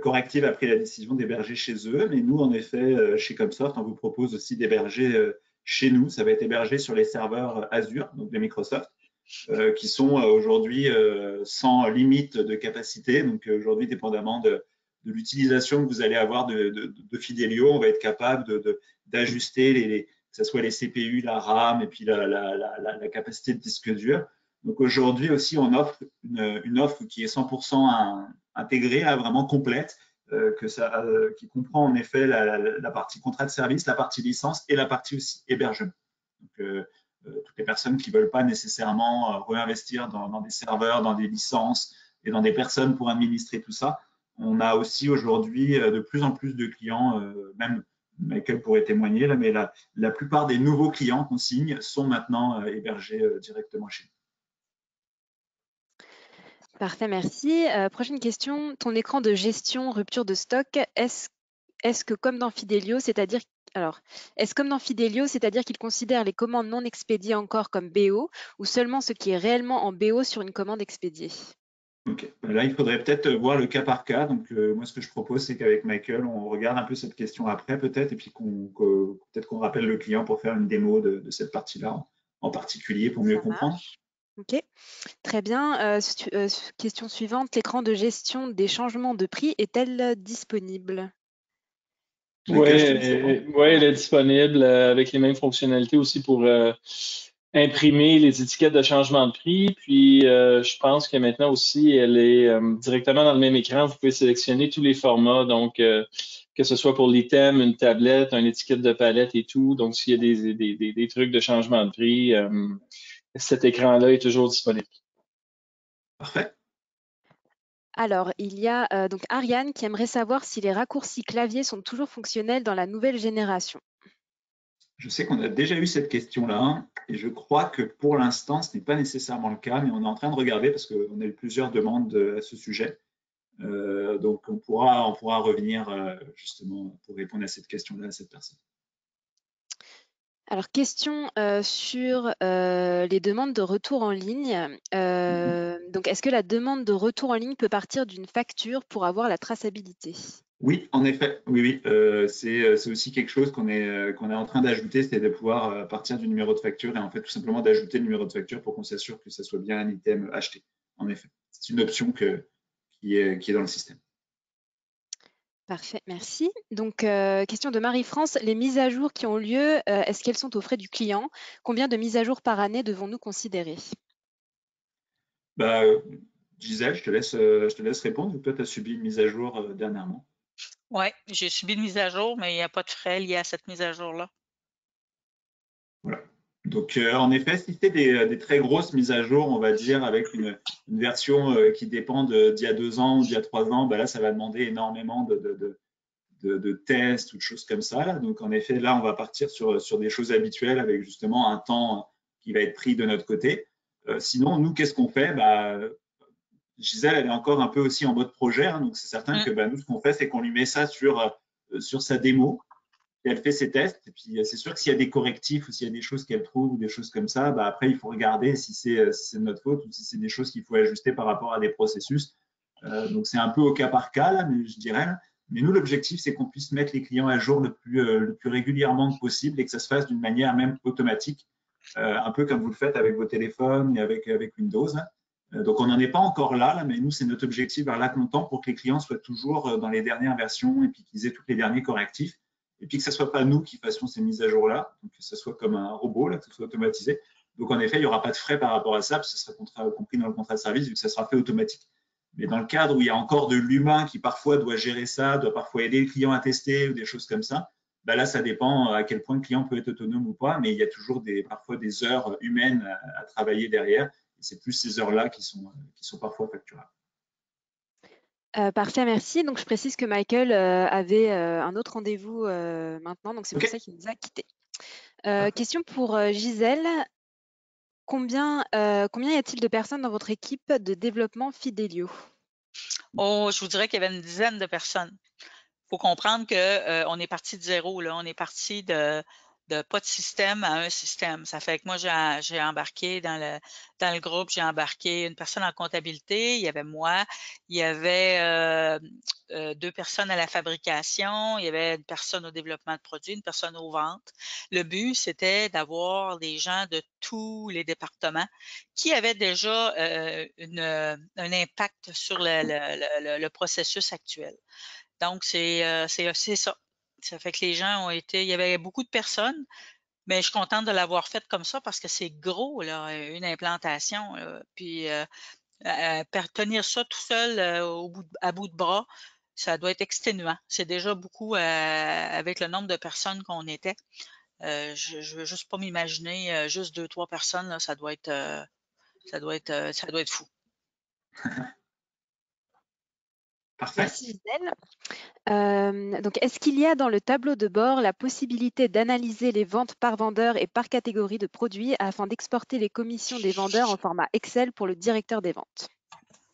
Corrective a pris la décision d'héberger chez eux. Mais nous, en effet, chez Comsoft, on vous propose aussi d'héberger chez nous. Ça va être hébergé sur les serveurs Azure, donc de Microsoft, qui sont aujourd'hui sans limite de capacité. Donc, aujourd'hui, dépendamment de l'utilisation que vous allez avoir de Fidelio, on va être capable d'ajuster que ce soit les CPU, la RAM et puis la capacité de disque dur. Donc aujourd'hui aussi, on offre une offre qui est 100% intégrée, vraiment complète, qui comprend en effet la partie contrat de service, la partie licence et la partie aussi hébergement. Donc, toutes les personnes qui ne veulent pas nécessairement réinvestir dans des serveurs, dans des licences et dans des personnes pour administrer tout ça, on a aussi aujourd'hui de plus en plus de clients, même Michael pourrait témoigner, là, mais la plupart des nouveaux clients qu'on signe sont maintenant hébergés directement chez nous. Parfait, merci. Prochaine question. Ton écran de gestion rupture de stock, est-ce comme dans Fidelio, c'est-à-dire qu'il considère les commandes non expédiées encore comme BO ou seulement ce qui est réellement en BO sur une commande expédiée? Ok. Là, il faudrait peut-être voir le cas par cas. Donc, moi, ce que je propose, c'est qu'avec Michael, on regarde un peu cette question après, peut-être, et puis peut-être qu'on rappelle le client pour faire une démo de cette partie-là en particulier pour mieux comprendre. Ok, très bien. Question suivante. L'écran de gestion des changements de prix est-elle disponible? Oui, elle est disponible avec les mêmes fonctionnalités aussi pour imprimer les étiquettes de changement de prix. Puis, je pense que maintenant aussi, elle est directement dans le même écran. Vous pouvez sélectionner tous les formats, donc que ce soit pour l'item, une tablette, une étiquette de palette et tout. Donc, s'il y a des trucs de changement de prix, cet écran-là est toujours disponible. Parfait. Alors, il y a donc Ariane qui aimerait savoir si les raccourcis clavier sont toujours fonctionnels dans la nouvelle génération. Je sais qu'on a déjà eu cette question-là et je crois que pour l'instant, ce n'est pas nécessairement le cas, mais on est en train de regarder parce qu'on a eu plusieurs demandes à ce sujet. Donc, on pourra revenir justement pour répondre à cette question-là à cette personne. Alors, question sur les demandes de retour en ligne. Donc, est-ce que la demande de retour en ligne peut partir d'une facture pour avoir la traçabilité? Oui, en effet, oui. C'est aussi quelque chose qu'on est en train d'ajouter, c'est de pouvoir partir du numéro de facture et en fait tout simplement d'ajouter le numéro de facture pour qu'on s'assure que ça soit bien un item acheté. En effet, c'est une option qui est dans le système. Parfait, merci. Donc, question de Marie-France. Les mises à jour qui ont lieu, est-ce qu'elles sont aux frais du client? Combien de mises à jour par année devons-nous considérer? Bah, Gisèle, je te laisse répondre. Toi, tu as subi une mise à jour dernièrement. Oui, j'ai subi une mise à jour, mais il n'y a pas de frais liés à cette mise à jour-là. Voilà. Donc, en effet, si c'est des très grosses mises à jour, on va dire, avec une version qui dépend d'il y a 2 ans ou d'il y a 3 ans, bah là, ça va demander énormément de tests ou de choses comme ça. Là. Donc, en effet, là, on va partir sur des choses habituelles avec justement un temps qui va être pris de notre côté. Sinon, nous, qu'est-ce qu'on fait? Bah, Gisèle, elle est encore un peu aussi en mode projet. Hein, donc, c'est certain que bah, nous, ce qu'on fait, c'est qu'on lui met ça sur sa démo. Et elle fait ses tests. Et puis, c'est sûr que s'il y a des correctifs ou s'il y a des choses qu'elle trouve ou des choses comme ça, bah, après, il faut regarder si c'est de notre faute ou si c'est des choses qu'il faut ajuster par rapport à des processus. Donc, c'est un peu au cas par cas, là, mais je dirais. Mais nous, l'objectif, c'est qu'on puisse mettre les clients à jour le plus régulièrement possible et que ça se fasse d'une manière même automatique, un peu comme vous le faites avec vos téléphones et avec Windows. Donc, on n'en est pas encore là, mais nous, c'est notre objectif vers là qu'on tend pour que les clients soient toujours dans les dernières versions et puis qu'ils aient tous les derniers correctifs. Et puis que ce ne soit pas nous qui fassions ces mises à jour-là, donc que ce soit comme un robot, là, que ce soit automatisé. Donc, en effet, il n'y aura pas de frais par rapport à ça, parce que ce sera compris dans le contrat de service, vu que ça sera fait automatique. Mais dans le cadre où il y a encore de l'humain qui parfois doit gérer ça, doit parfois aider le client à tester ou des choses comme ça, bah là, ça dépend à quel point le client peut être autonome ou pas, mais il y a toujours parfois des heures humaines à travailler derrière. Et c'est plus ces heures-là qui sont parfois facturables. Parfait, merci. Donc, je précise que Michael avait un autre rendez-vous maintenant, donc c'est pour ça qu'il nous a quittés. Question pour Gisèle. Combien y a-t-il de personnes dans votre équipe de développement Fidelio? Oh, je vous dirais qu'il y avait une dizaine de personnes. Il faut comprendre qu'on est parti de zéro, là. On est parti de pas de système à un système. Ça fait que moi, j'ai embarqué dans le groupe, j'ai embarqué une personne en comptabilité, il y avait moi, il y avait 2 personnes à la fabrication, il y avait une personne au développement de produits, une personne aux ventes. Le but, c'était d'avoir des gens de tous les départements qui avaient déjà un impact sur le processus actuel. Donc, c'est ça. Ça fait que les gens il y avait beaucoup de personnes, mais je suis contente de l'avoir fait comme ça parce que c'est gros, là, une implantation. Puis, tenir ça tout seul à bout de bras, ça doit être exténuant. C'est déjà beaucoup avec le nombre de personnes qu'on était. Je ne veux juste pas m'imaginer juste 2-3 personnes, là, ça doit être fou. Parfait. Merci Gisèle. Donc, est-ce qu'il y a dans le tableau de bord la possibilité d'analyser les ventes par vendeur et par catégorie de produits afin d'exporter les commissions des vendeurs en format Excel pour le directeur des ventes?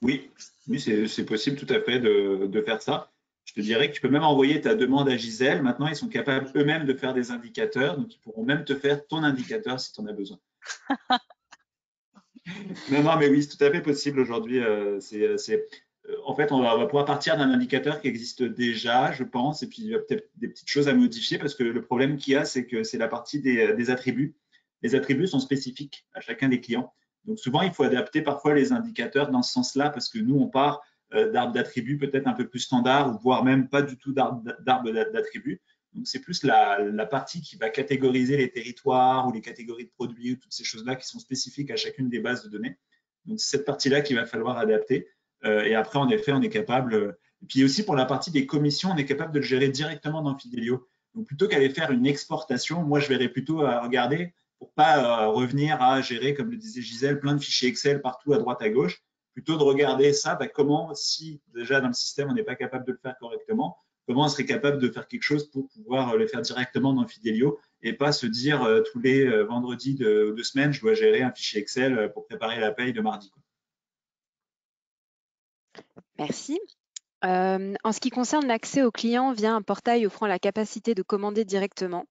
Oui, c'est possible tout à fait de faire ça. Je te dirais que tu peux même envoyer ta demande à Gisèle. Maintenant, ils sont capables eux-mêmes de faire des indicateurs, donc ils pourront même te faire ton indicateur si tu en as besoin. Non, mais oui, c'est tout à fait possible aujourd'hui. En fait, on va pouvoir partir d'un indicateur qui existe déjà, je pense, et puis il y a peut-être des petites choses à modifier parce que le problème qu'il y a, c'est que c'est la partie des attributs. Les attributs sont spécifiques à chacun des clients. Donc souvent, il faut adapter parfois les indicateurs dans ce sens-là parce que nous, on part d'arbres d'attributs peut-être un peu plus standard, voire même pas du tout d'arbres d'attributs. Donc c'est plus la partie qui va catégoriser les territoires ou les catégories de produits ou toutes ces choses-là qui sont spécifiques à chacune des bases de données. Donc c'est cette partie-là qu'il va falloir adapter. Et après, en effet, on est capable. Et puis aussi pour la partie des commissions, on est capable de le gérer directement dans Fidelio. Donc plutôt qu'aller faire une exportation, moi je verrais plutôt à regarder pour pas revenir à gérer, comme le disait Gisèle, plein de fichiers Excel partout à droite à gauche, plutôt de regarder ça, comment, si déjà dans le système, on n'est pas capable de le faire correctement, comment on serait capable de faire quelque chose pour pouvoir le faire directement dans Fidelio et pas se dire tous les vendredis de semaine, je dois gérer un fichier Excel pour préparer la paye de mardi. Merci. En ce qui concerne l'accès au client via un portail offrant la capacité de commander directement,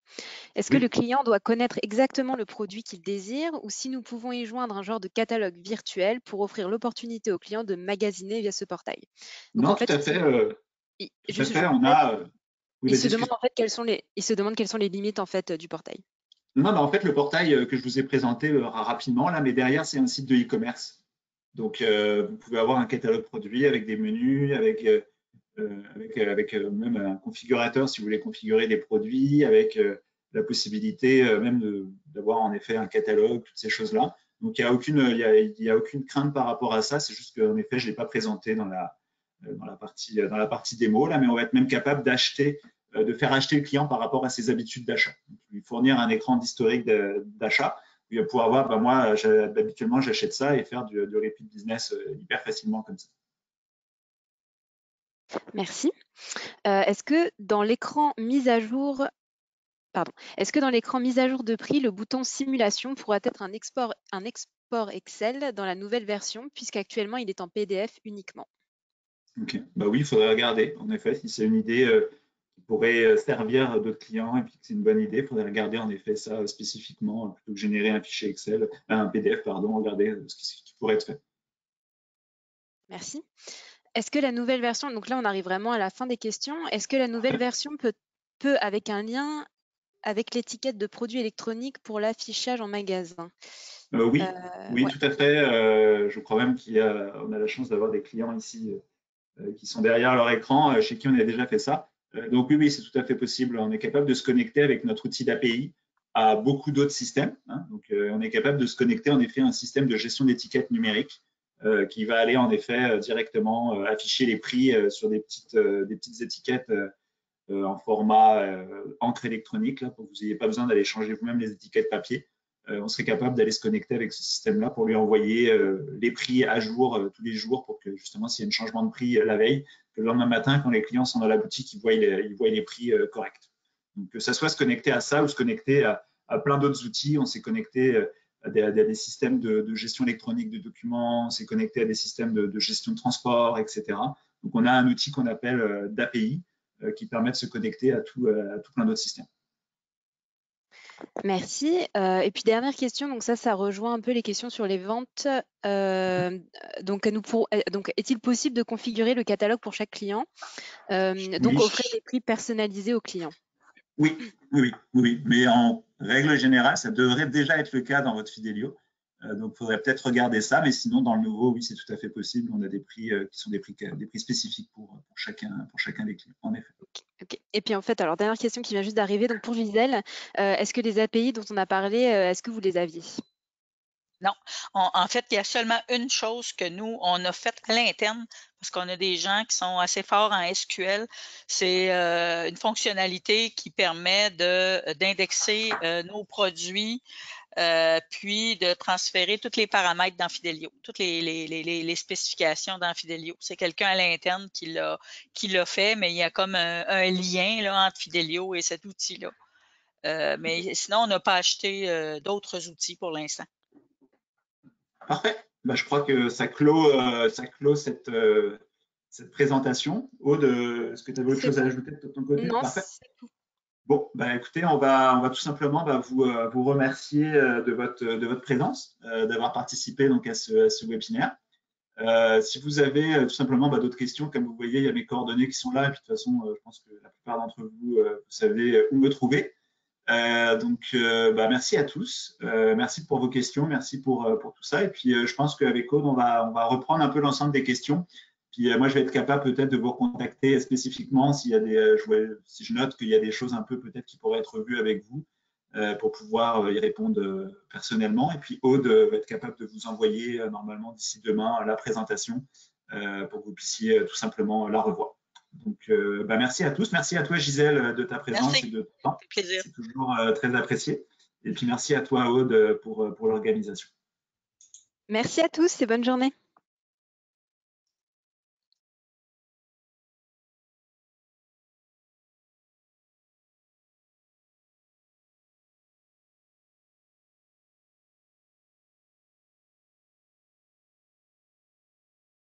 est-ce que le client doit connaître exactement le produit qu'il désire ou si nous pouvons y joindre un genre de catalogue virtuel pour offrir l'opportunité au client de magasiner via ce portail? Donc, non, en fait, tout à fait. On a. Il se demande en fait quelles sont les limites en fait du portail. Non, en fait, le portail que je vous ai présenté rapidement, là, mais derrière, c'est un site de e-commerce. Donc, vous pouvez avoir un catalogue produit avec des menus, avec même un configurateur si vous voulez configurer des produits, avec la possibilité même d'avoir en effet un catalogue, toutes ces choses-là. Donc, il n'y a aucune crainte par rapport à ça. C'est juste qu'en effet, je ne l'ai pas présenté dans la partie démo, là, mais on va être même capable de faire acheter le client par rapport à ses habitudes d'achat. Lui fournir un écran d'historique d'achat. Il va pouvoir voir, moi, habituellement, j'achète ça et faire du repeat business hyper facilement comme ça. Merci. Est-ce que dans l'écran mise à jour de prix, le bouton simulation pourra être un export Excel dans la nouvelle version, puisqu'actuellement, il est en PDF uniquement? Ok, oui, il faudrait regarder. En effet, si c'est une idée qui pourrait servir d'autres clients et puis que c'est une bonne idée, il faudrait regarder en effet ça spécifiquement plutôt que générer un fichier Excel, un PDF, pardon, regarder ce qui pourrait être fait. Merci. Est-ce que la nouvelle version, donc là on arrive vraiment à la fin des questions, est-ce que la nouvelle version peut avec un lien avec l'étiquette de produit électronique pour l'affichage en magasin? Oui, ouais. tout à fait. Je crois même qu'on a la chance d'avoir des clients ici qui sont derrière leur écran, chez qui on a déjà fait ça. Donc oui, c'est tout à fait possible. On est capable de se connecter avec notre outil d'API à beaucoup d'autres systèmes. Donc on est capable de se connecter en effet à un système de gestion d'étiquettes numériques qui va aller en effet directement afficher les prix sur des petites étiquettes en format encre électronique là, pour que vous n'ayez pas besoin d'aller changer vous-même les étiquettes papier. On serait capable d'aller se connecter avec ce système-là pour lui envoyer les prix à jour tous les jours pour que justement s'il y a un changement de prix la veille, que le lendemain matin, quand les clients sont dans la boutique, ils voient les prix corrects. Donc que ça soit se connecter à ça ou se connecter à plein d'autres outils. On s'est connecté à des systèmes de gestion électronique de documents, on s'est connecté à des systèmes de gestion de transport, etc. Donc on a un outil qu'on appelle d'API qui permet de se connecter à tout plein d'autres systèmes. Merci. Et puis dernière question, donc ça rejoint un peu les questions sur les ventes. Donc est-il possible de configurer le catalogue pour chaque client, donc offrir des prix personnalisés aux clients? Oui. Mais en règle générale, ça devrait déjà être le cas dans votre Fidelio. Donc, il faudrait peut-être regarder ça, mais sinon, dans le nouveau, oui, c'est tout à fait possible. On a des prix qui sont des prix spécifiques pour chacun des clients, en effet. Okay. Et puis en fait, alors dernière question qui vient juste d'arriver, donc pour Gisèle, est-ce que les API dont on a parlé, est-ce que vous les aviez? Non. En fait, il y a seulement une chose que nous, on a faite à l'interne, parce qu'on a des gens qui sont assez forts en SQL. C'est une fonctionnalité qui permet d'indexer nos produits, puis de transférer tous les paramètres dans Fidelio, toutes les spécifications dans Fidelio. C'est quelqu'un à l'interne qui l'a fait, mais il y a comme un lien là, entre Fidelio et cet outil-là. Mais sinon, on n'a pas acheté d'autres outils pour l'instant. Parfait. Je crois que ça clôt cette présentation. Aude, est-ce que tu avais autre chose à ajouter de ton côté? Non, Parfait. c'est tout. Bon, écoutez, on va tout simplement vous remercier de votre présence, d'avoir participé donc à ce webinaire. Si vous avez tout simplement d'autres questions, comme vous voyez, il y a mes coordonnées qui sont là. Et puis de toute façon, je pense que la plupart d'entre vous, vous savez où me trouver. Merci à tous. Merci pour vos questions. Merci pour tout ça. Et puis, je pense qu'avec Aude, on va reprendre un peu l'ensemble des questions. Puis, moi, je vais être capable peut-être de vous recontacter spécifiquement s'il y a si je note qu'il y a des choses un peu peut-être qui pourraient être vues avec vous pour pouvoir y répondre personnellement. Et puis, Aude va être capable de vous envoyer normalement d'ici demain la présentation pour que vous puissiez tout simplement la revoir. Donc, merci à tous. Merci à toi, Gisèle, de ta présence et de ton temps. C'est toujours très apprécié. Et puis, merci à toi, Aude, pour l'organisation. Merci à tous et bonne journée.